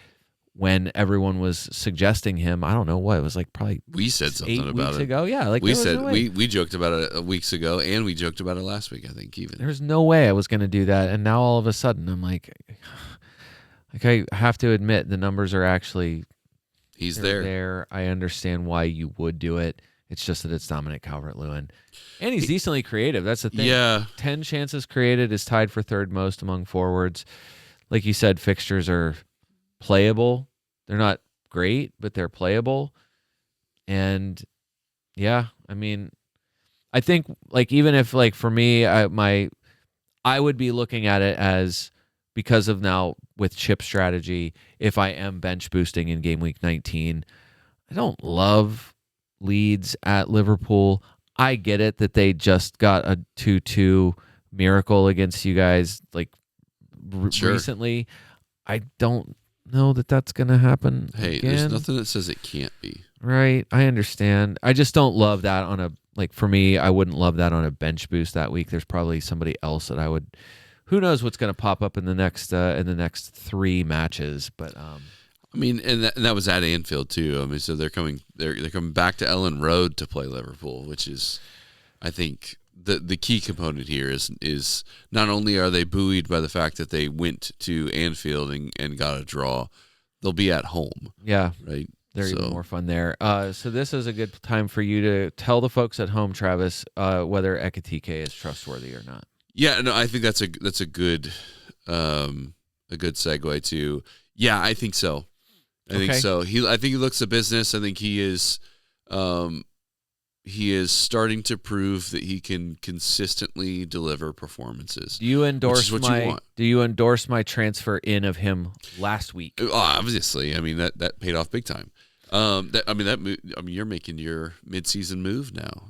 Speaker 2: when everyone was suggesting him. I don't know what it was probably
Speaker 1: we said something
Speaker 2: 8
Speaker 1: about
Speaker 2: weeks
Speaker 1: it
Speaker 2: ago. Yeah,
Speaker 1: we said we joked about it weeks ago, and we joked about it last week. I think even
Speaker 2: there's no way I was going to do that, and now all of a sudden I'm like I have to admit the numbers are actually
Speaker 1: he's there.
Speaker 2: There, I understand why you would do it. It's just that it's Dominic Calvert-Lewin, and he's decently creative. That's the thing.
Speaker 1: Yeah,
Speaker 2: 10 chances created is tied for 3rd most among forwards. Like you said, fixtures are playable. They're not great, but they're playable. And yeah, I mean, I think even if for me, I would be looking at it as, because of now with chip strategy, if I am bench boosting in game week 19, I don't love Leeds at Liverpool. I get it that they just got a 2-2 miracle against you guys recently. I don't know that that's going to happen again.
Speaker 1: There's nothing that says it can't be.
Speaker 2: Right, I understand. I just don't love that on a for me, I wouldn't love that on a bench boost that week. There's probably somebody else that I would. Who knows what's going to pop up in the next 3 matches? But
Speaker 1: I mean, and that was at Anfield too. I mean, so they're coming back to Ellen Road to play Liverpool, which is, I think, the key component here is not only are they buoyed by the fact that they went to Anfield and got a draw, they'll be at home.
Speaker 2: Yeah,
Speaker 1: right.
Speaker 2: They're even more fun there. So this is a good time for you to tell the folks at home, Travis, whether Ekitike is trustworthy or not.
Speaker 1: Yeah, no, I think that's a good segue to. Yeah, I think so. I think so. I think he looks at business. I think he is starting to prove that he can consistently deliver performances.
Speaker 2: Do you endorse my transfer in of him last week?
Speaker 1: Obviously, I mean that paid off big time. You're making your mid-season move now.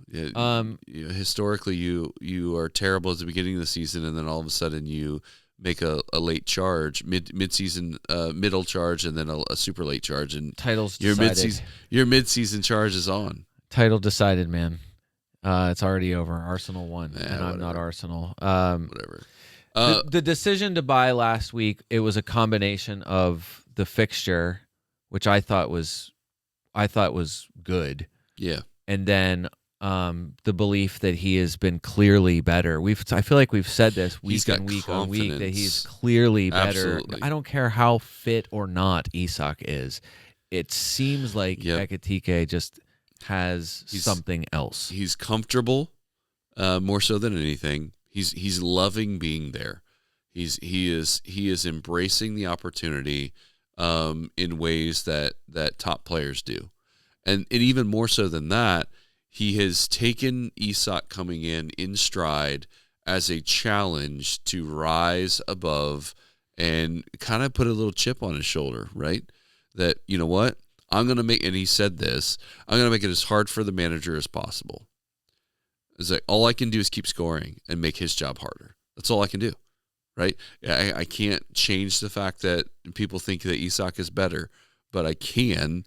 Speaker 1: Historically, you are terrible at the beginning of the season, and then all of a sudden you make a late charge, mid-season middle charge, and then a super late charge, and
Speaker 2: titles decided.
Speaker 1: Your mid-season charge is on.
Speaker 2: Title decided, man. It's already over. Arsenal won, and I'm not Arsenal.
Speaker 1: Whatever.
Speaker 2: The decision to buy last week, it was a combination of the fixture, which I thought was good.
Speaker 1: Yeah.
Speaker 2: And then the belief that he has been clearly better. I feel like we've said this week on week that he's clearly better.
Speaker 1: Absolutely.
Speaker 2: I don't care how fit or not Isak is. It seems like Ekitike just has something else.
Speaker 1: He's comfortable, more so than anything. He's loving being there. He is embracing the opportunity in ways that top players do. And even more so than that, he has taken Isak coming in stride as a challenge to rise above and kind of put a little chip on his shoulder, right? that, you know what, I'm going to make, and he said this, I'm going to make it as hard for the manager as possible. It's like, all I can do is keep scoring and make his job harder. That's all I can do, right? I can't change the fact that people think that Isak is better, but I can,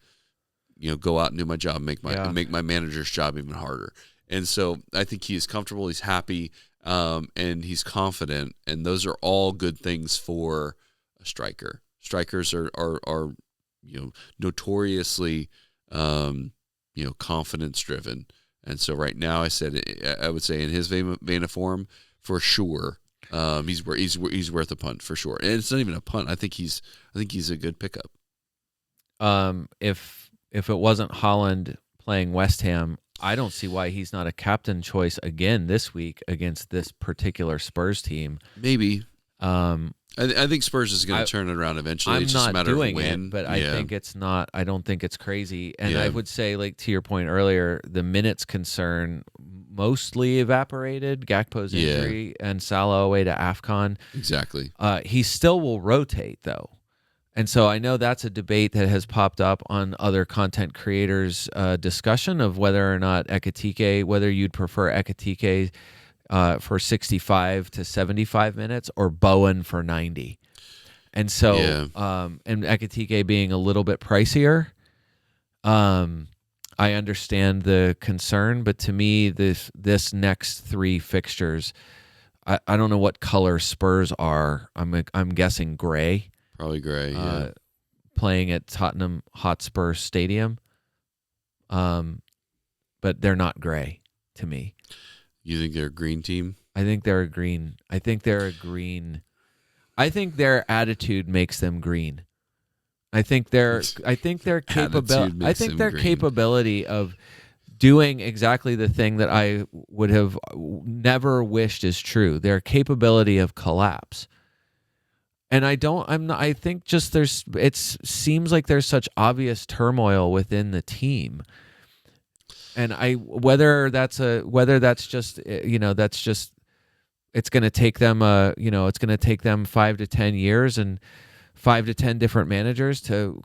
Speaker 1: go out and do my job, make my manager's job even harder. And so I think he is comfortable, he's happy, and he's confident, and those are all good things for a striker. Strikers are notoriously confidence driven, and so right now I would say in his vein of form, for sure, he's worth a punt for sure, and it's not even a punt. I think he's a good pickup.
Speaker 2: If it wasn't Holland playing West Ham, I don't see why he's not a captain choice again this week against this particular Spurs team.
Speaker 1: Maybe. I think Spurs is going to turn it around eventually.
Speaker 2: I'm
Speaker 1: it's just
Speaker 2: not
Speaker 1: a matter
Speaker 2: doing
Speaker 1: of when.
Speaker 2: it, but I think it's not. I don't think it's crazy. And I would say, like to your point earlier, the minutes concern mostly evaporated. Gakpo's injury and Salah away to AFCON.
Speaker 1: Exactly.
Speaker 2: He still will rotate though. And so I know that's a debate that has popped up on other content creators' discussion of whether or not whether you'd prefer Ekitike for 65 to 75 minutes or Bowen for 90. And so, and Ekitike being a little bit pricier, I understand the concern, but to me, this next three fixtures, I don't know what color Spurs are. I'm guessing gray.
Speaker 1: Probably gray,
Speaker 2: playing at Tottenham Hotspur Stadium. But they're not gray to me.
Speaker 1: You think they're a green team?
Speaker 2: I think they're a green. I think their attitude makes them green. I think their capability of doing exactly the thing that I would have never wished is true. Their capability of collapse. And I think just it seems like there's such obvious turmoil within the team. And whether that's just it's going to take them it's going to take them 5 to 10 years and 5 to 10 different managers to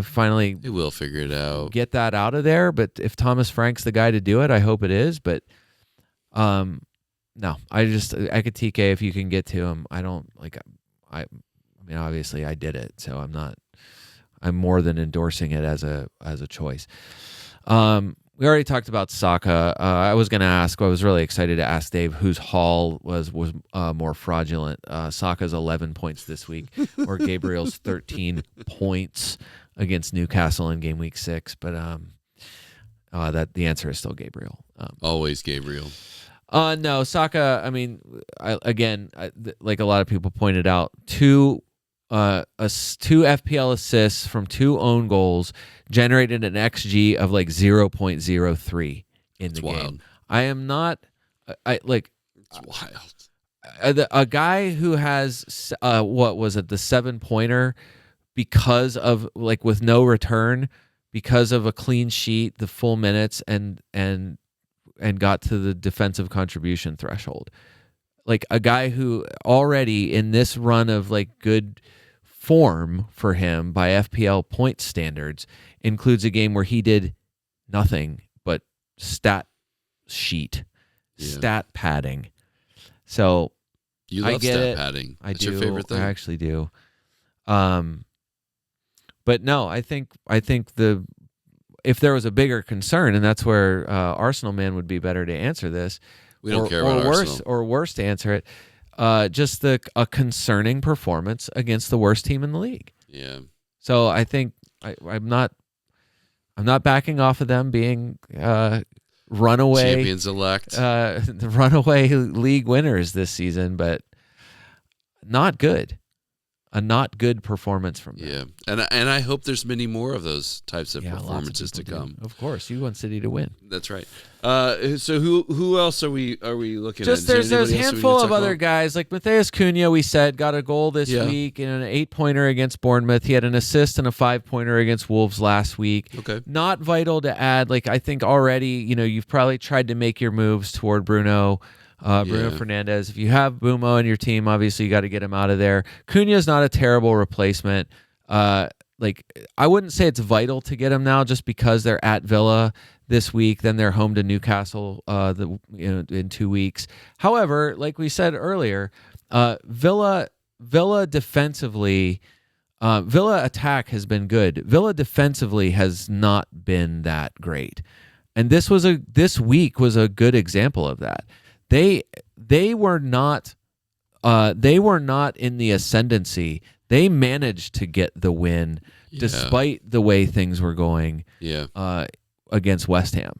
Speaker 2: finally
Speaker 1: they will figure it out,
Speaker 2: get that out of there. But if Thomas Frank's the guy to do it, I hope it is. But no, Ekitike, if you can get to him, I mean, obviously I did it, so I'm more than endorsing it as a choice. We already talked about Saka. I was really excited to ask Dave whose haul was more fraudulent. Saka's 11 points this week or Gabriel's 13 points against Newcastle in game week 6, but that the answer is still Gabriel.
Speaker 1: Always Gabriel.
Speaker 2: No, Saka, I mean, like a lot of people pointed out, two FPL assists from 2 own goals generated an XG of like 0.03 in the game. I am not it's wild. A guy who has the 7-pointer because of with no return, because of a clean sheet, the full minutes and got to the defensive contribution threshold. Like a guy who already in this run of good form for him by FPL point standards includes a game where he did nothing but stat padding. So
Speaker 1: you love stat padding. It's your favorite thing.
Speaker 2: I actually do. But no, I think if there was a bigger concern, and that's where Arsenal Man would be better to answer this.
Speaker 1: We don't care about Arsenal.
Speaker 2: Or worse to answer it, just a concerning performance against the worst team in the league.
Speaker 1: Yeah.
Speaker 2: So I think I'm not backing off of them being runaway
Speaker 1: champions elect,
Speaker 2: the runaway league winners this season, but not good. A not good performance from them.
Speaker 1: Yeah, and I hope there's many more of those types of performances to come.
Speaker 2: Of course, you want City to win.
Speaker 1: That's right. So who else are we looking
Speaker 2: at? There's a handful of other guys like Matheus Cunha. We said got a goal this week in an 8-pointer against Bournemouth. He had an assist and a 5-pointer against Wolves last week.
Speaker 1: Okay,
Speaker 2: not vital to add. I think already you've probably tried to make your moves toward Bruno Fernandes. If you have Bumo in your team, obviously you got to get him out of there. Cunha's not a terrible replacement. like I wouldn't say it's vital to get them now, just because they're at Villa this week, then they're home to Newcastle in 2 weeks. However, like we said earlier, Villa defensively, Villa attack has been good. Villa defensively has not been that great, and this week was a good example of that. They were not in the ascendancy. They managed to get the win despite the way things were going against West Ham.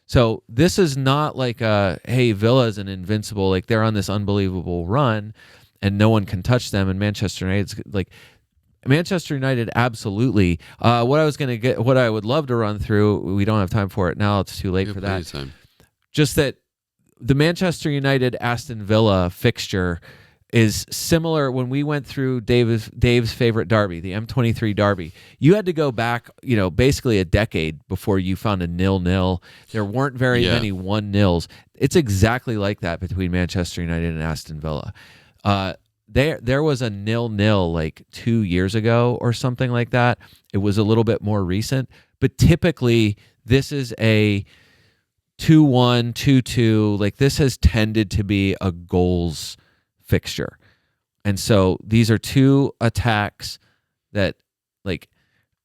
Speaker 2: So this is not like hey, Villa is an invincible, like they're on this unbelievable run and no one can touch them. And Manchester United absolutely. What I would love to run through, we don't have time for it now. It's too late for that.
Speaker 1: Time.
Speaker 2: Just that the Manchester United Aston Villa fixture is similar. When we went through Dave's favorite derby, the M23 derby, you had to go back, basically a decade before you found a 0-0. There weren't very many 1-0s. It's exactly like that between Manchester United and Aston Villa. There was a 0-0 like 2 years ago or something like that. It was a little bit more recent, but typically this is a 2-1, 2-2. Like this has tended to be a goals fixture. And so these are two attacks that, like,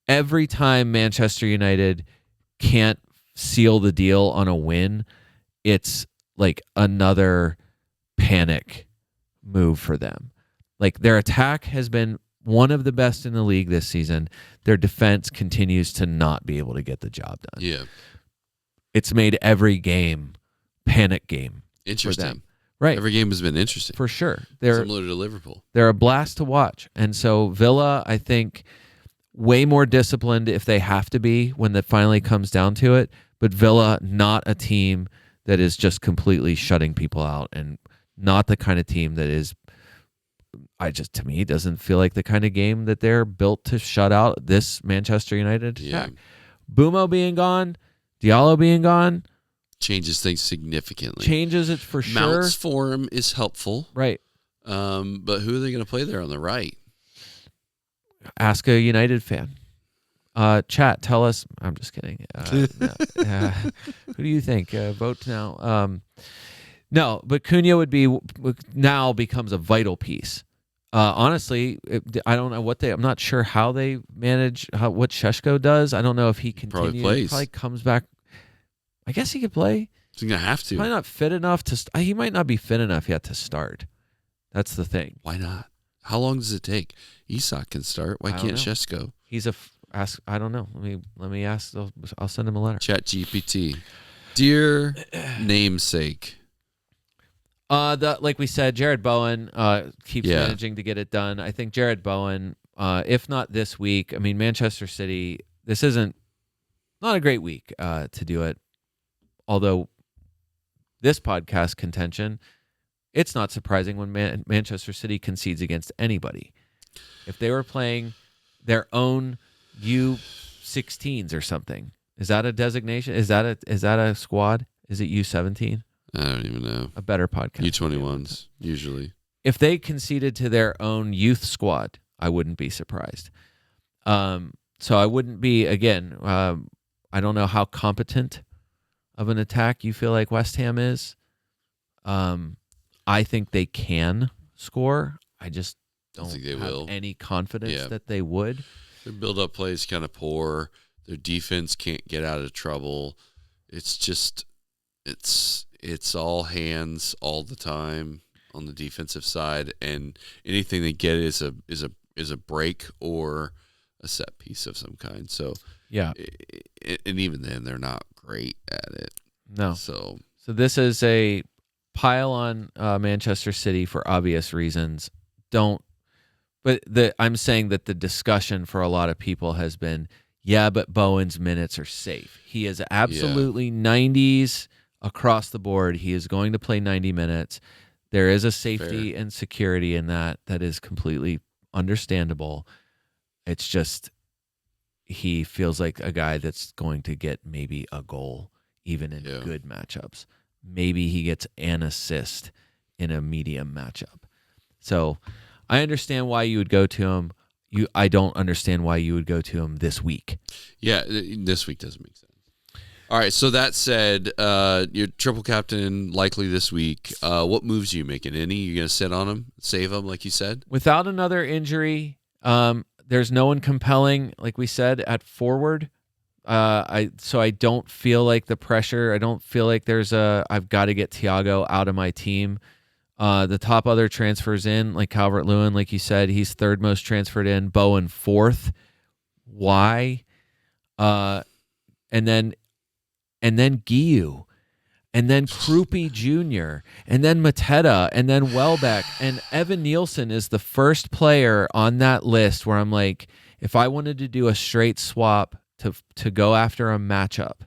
Speaker 2: every time Manchester United can't seal the deal on a win, it's like another panic move for them. Like their attack has been one of the best in the league this season. Their defense continues to not be able to get the job done.
Speaker 1: Yeah.
Speaker 2: It's made every game panic game.
Speaker 1: Interesting.
Speaker 2: For them. Right.
Speaker 1: Every game has been interesting.
Speaker 2: For sure.
Speaker 1: Similar to Liverpool.
Speaker 2: They're a blast to watch. And so Villa, I think, way more disciplined if they have to be when it finally comes down to it. But Villa, not a team that is just completely shutting people out, and not the kind of team that is, to me, doesn't feel like the kind of game that they're built to shut out this Manchester United attack. Bumo being gone, Diallo being gone,
Speaker 1: changes things significantly.
Speaker 2: Changes it for sure.
Speaker 1: Mount's form is helpful.
Speaker 2: Right.
Speaker 1: But who are they going to play there on the right?
Speaker 2: Ask a United fan. Chat, tell us. I'm just kidding. Who do you think? Vote now. No, but Cunha now becomes a vital piece. Honestly, I don't know I'm not sure how they manage what Šeško does. I don't know if he continues.
Speaker 1: Probably plays.
Speaker 2: Probably comes back. I guess he could play.
Speaker 1: He's going to have to.
Speaker 2: Probably not fit enough to. He might not be fit enough yet to start. That's the thing.
Speaker 1: Why not? How long does it take? Isak can start. Why can't Šeško?
Speaker 2: He's ask. I don't know. Let me ask. I'll send him a letter.
Speaker 1: Chat GPT. Dear namesake.
Speaker 2: Like we said, Jared Bowen keeps managing to get it done. I think Jared Bowen, if not this week, I mean, Manchester City, this isn't not a great week to do it. Although this podcast contention, it's not surprising when Manchester City concedes against anybody. If they were playing their own U16s or something, is that a designation? Is that a squad? Is it U17?
Speaker 1: I don't even know.
Speaker 2: A better podcast.
Speaker 1: U21s, usually.
Speaker 2: If they conceded to their own youth squad, I wouldn't be surprised. So I wouldn't be, again, I don't know how competent of an attack you feel like West Ham is. I think they can score. I just don't
Speaker 1: think they
Speaker 2: have
Speaker 1: will.
Speaker 2: any confidence that they would.
Speaker 1: Their build-up play is kind of poor. Their defense can't get out of trouble. It's just, it's all hands all the time on the defensive side, and anything they get is a break or a set piece of some kind. So
Speaker 2: yeah,
Speaker 1: and even then they're not great at it.
Speaker 2: No.
Speaker 1: So
Speaker 2: this is a pile on Manchester City for obvious reasons. I'm saying that the discussion for a lot of people has been, but Bowen's minutes are safe. He is absolutely 90s across the board. He is going to play 90 minutes. There is a safety and security in that is completely understandable. It's just he feels like a guy that's going to get maybe a goal even in good matchups. Maybe he gets an assist in a medium matchup. So I understand why you would go to him. I don't understand why you would go to him this week.
Speaker 1: Yeah, this week doesn't make sense. All right, so that said, your triple captain likely this week. What moves are you making? Any? You going to sit on him, save him, like you said?
Speaker 2: Without another injury, there's no one compelling, like we said, at forward. So I don't feel like the pressure. I don't feel like I've got to get Thiago out of my team. The top other transfers in, like Calvert-Lewin, like you said, he's third most transferred in. Bowen fourth. Why? And then Guiu, and then Krupi Jr., and then Mateta, and then Welbeck, and Evan Nielsen is the first player on that list where I'm like, if I wanted to do a straight swap to go after a matchup,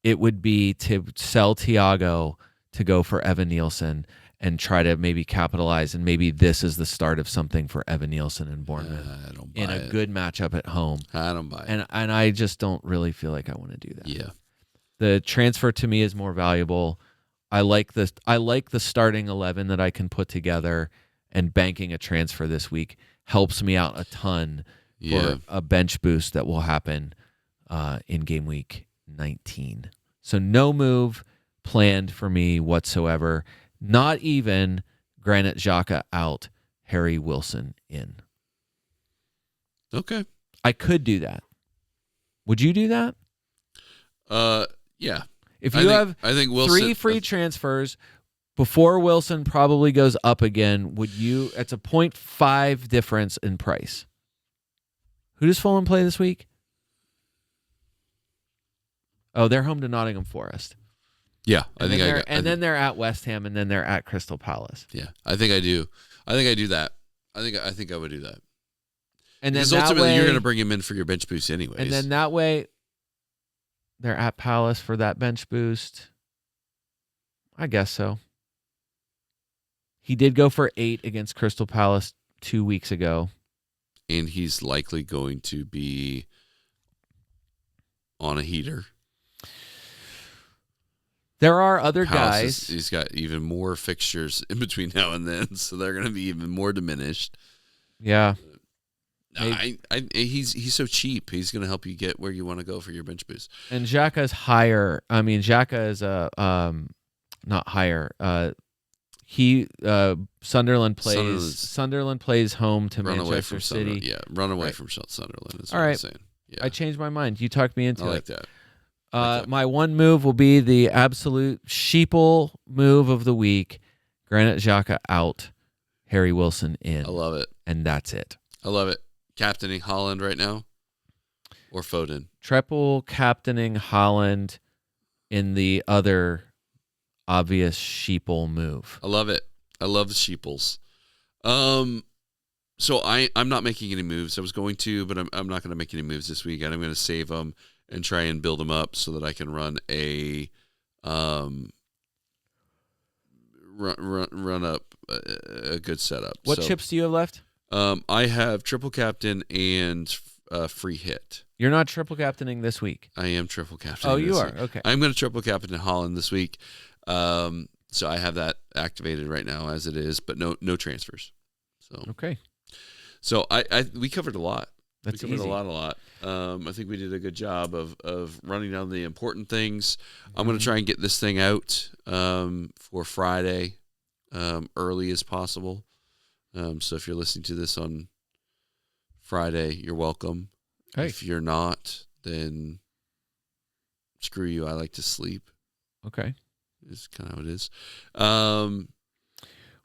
Speaker 2: it would be to sell Thiago to go for Evan Nielsen and try to maybe capitalize, and maybe this is the start of something for Evan Nielsen and Bournemouth in a good matchup at home.
Speaker 1: I don't buy it.
Speaker 2: And I just don't really feel like I want to do that.
Speaker 1: Yeah.
Speaker 2: The transfer to me is more valuable. I like the starting 11 that I can put together, and banking a transfer this week helps me out a ton for a bench boost that will happen in game week 19. So no move planned for me whatsoever. Not even Granit Xhaka out, Harry Wilson in.
Speaker 1: Okay.
Speaker 2: I could do that. Would you do that?
Speaker 1: Yeah.
Speaker 2: If you have
Speaker 1: I think Wilson,
Speaker 2: 3 free transfers before Wilson probably goes up again, would you? It's a 0.5 difference in price. Who does Fulham play this week? Oh, they're home to Nottingham Forest.
Speaker 1: Yeah,
Speaker 2: then they're at West Ham, and then they're at Crystal Palace.
Speaker 1: Yeah, I think I do. I think I do that. I think I would do that.
Speaker 2: And then
Speaker 1: because ultimately you're going to bring him in for your bench boost anyways.
Speaker 2: And then that way, they're at Palace for that bench boost. I guess so. He did go for 8 against Crystal Palace 2 weeks ago.
Speaker 1: And he's likely going to be on a heater.
Speaker 2: There are other
Speaker 1: Palace
Speaker 2: guys.
Speaker 1: He's got even more fixtures in between now and then, so they're going to be even more diminished.
Speaker 2: Yeah.
Speaker 1: He's so cheap. He's going to help you get where you want to go for your bench boost.
Speaker 2: And Xhaka's higher. I mean, Xhaka is not higher. Sunderland plays home to Manchester City.
Speaker 1: Run away from Sunderland is
Speaker 2: all
Speaker 1: what
Speaker 2: right.
Speaker 1: I'm saying. Yeah.
Speaker 2: I changed my mind. You talked me into
Speaker 1: I
Speaker 2: it.
Speaker 1: like that.
Speaker 2: My one move will be the absolute sheeple move of the week. Granit Xhaka out, Harry Wilson in.
Speaker 1: I love it.
Speaker 2: And that's it.
Speaker 1: I love it. Captaining Haaland right now or Foden?
Speaker 2: Triple captaining Haaland in the other obvious sheeple move.
Speaker 1: I love it. I love the sheeples. So I'm not making any moves. I was going to, but I'm not going to make any moves this week. And I'm going to save them and try and build them up so that I can run a run up a good setup.
Speaker 2: What chips do you have left?
Speaker 1: I have triple captain and free hit.
Speaker 2: You're not triple captaining this week.
Speaker 1: I am triple captain.
Speaker 2: Oh, you are?
Speaker 1: Week.
Speaker 2: Okay.
Speaker 1: I'm going to triple captain Haaland this week. So I have that activated right now as it is, but no transfers. So
Speaker 2: okay.
Speaker 1: So we covered a lot.
Speaker 2: That's
Speaker 1: we covered
Speaker 2: easy.
Speaker 1: a lot. I think we did a good job of running down the important things. I'm going to try and get this thing out for Friday early as possible. So if you're listening to this on Friday, you're welcome.
Speaker 2: Hey.
Speaker 1: If you're not, then screw you. I like to sleep.
Speaker 2: Okay.
Speaker 1: Is kind of how it is.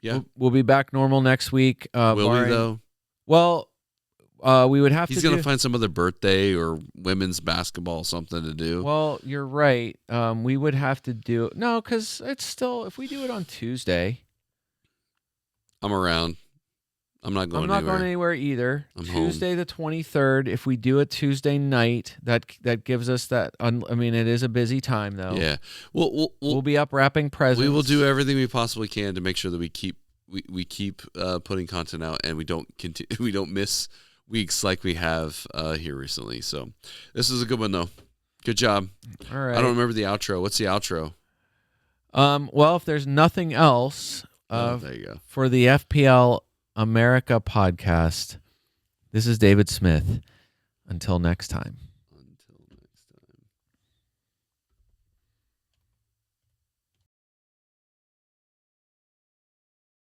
Speaker 2: Yeah. We'll be back normal next week.
Speaker 1: Will we, though?
Speaker 2: Well, we would have
Speaker 1: He's
Speaker 2: to.
Speaker 1: He's going to find some other birthday or women's basketball something to do.
Speaker 2: Well, you're right. We would have to do. No, because it's still. If we do it on Tuesday.
Speaker 1: I'm around. I'm not going anywhere.
Speaker 2: I'm not going anywhere either.
Speaker 1: I'm
Speaker 2: Tuesday
Speaker 1: home.
Speaker 2: the 23rd. If we do it Tuesday night, that gives us that. I mean, it is a busy time though.
Speaker 1: Yeah.
Speaker 2: We'll be up wrapping presents.
Speaker 1: We will do everything we possibly can to make sure that we keep putting content out and we don't miss weeks like we have here recently. So this is a good one though. Good job.
Speaker 2: All right.
Speaker 1: I don't remember the outro. What's the outro?
Speaker 2: Well, if there's nothing else,
Speaker 1: there you go.
Speaker 2: For the FPL America podcast, This is David Smith. Until next time.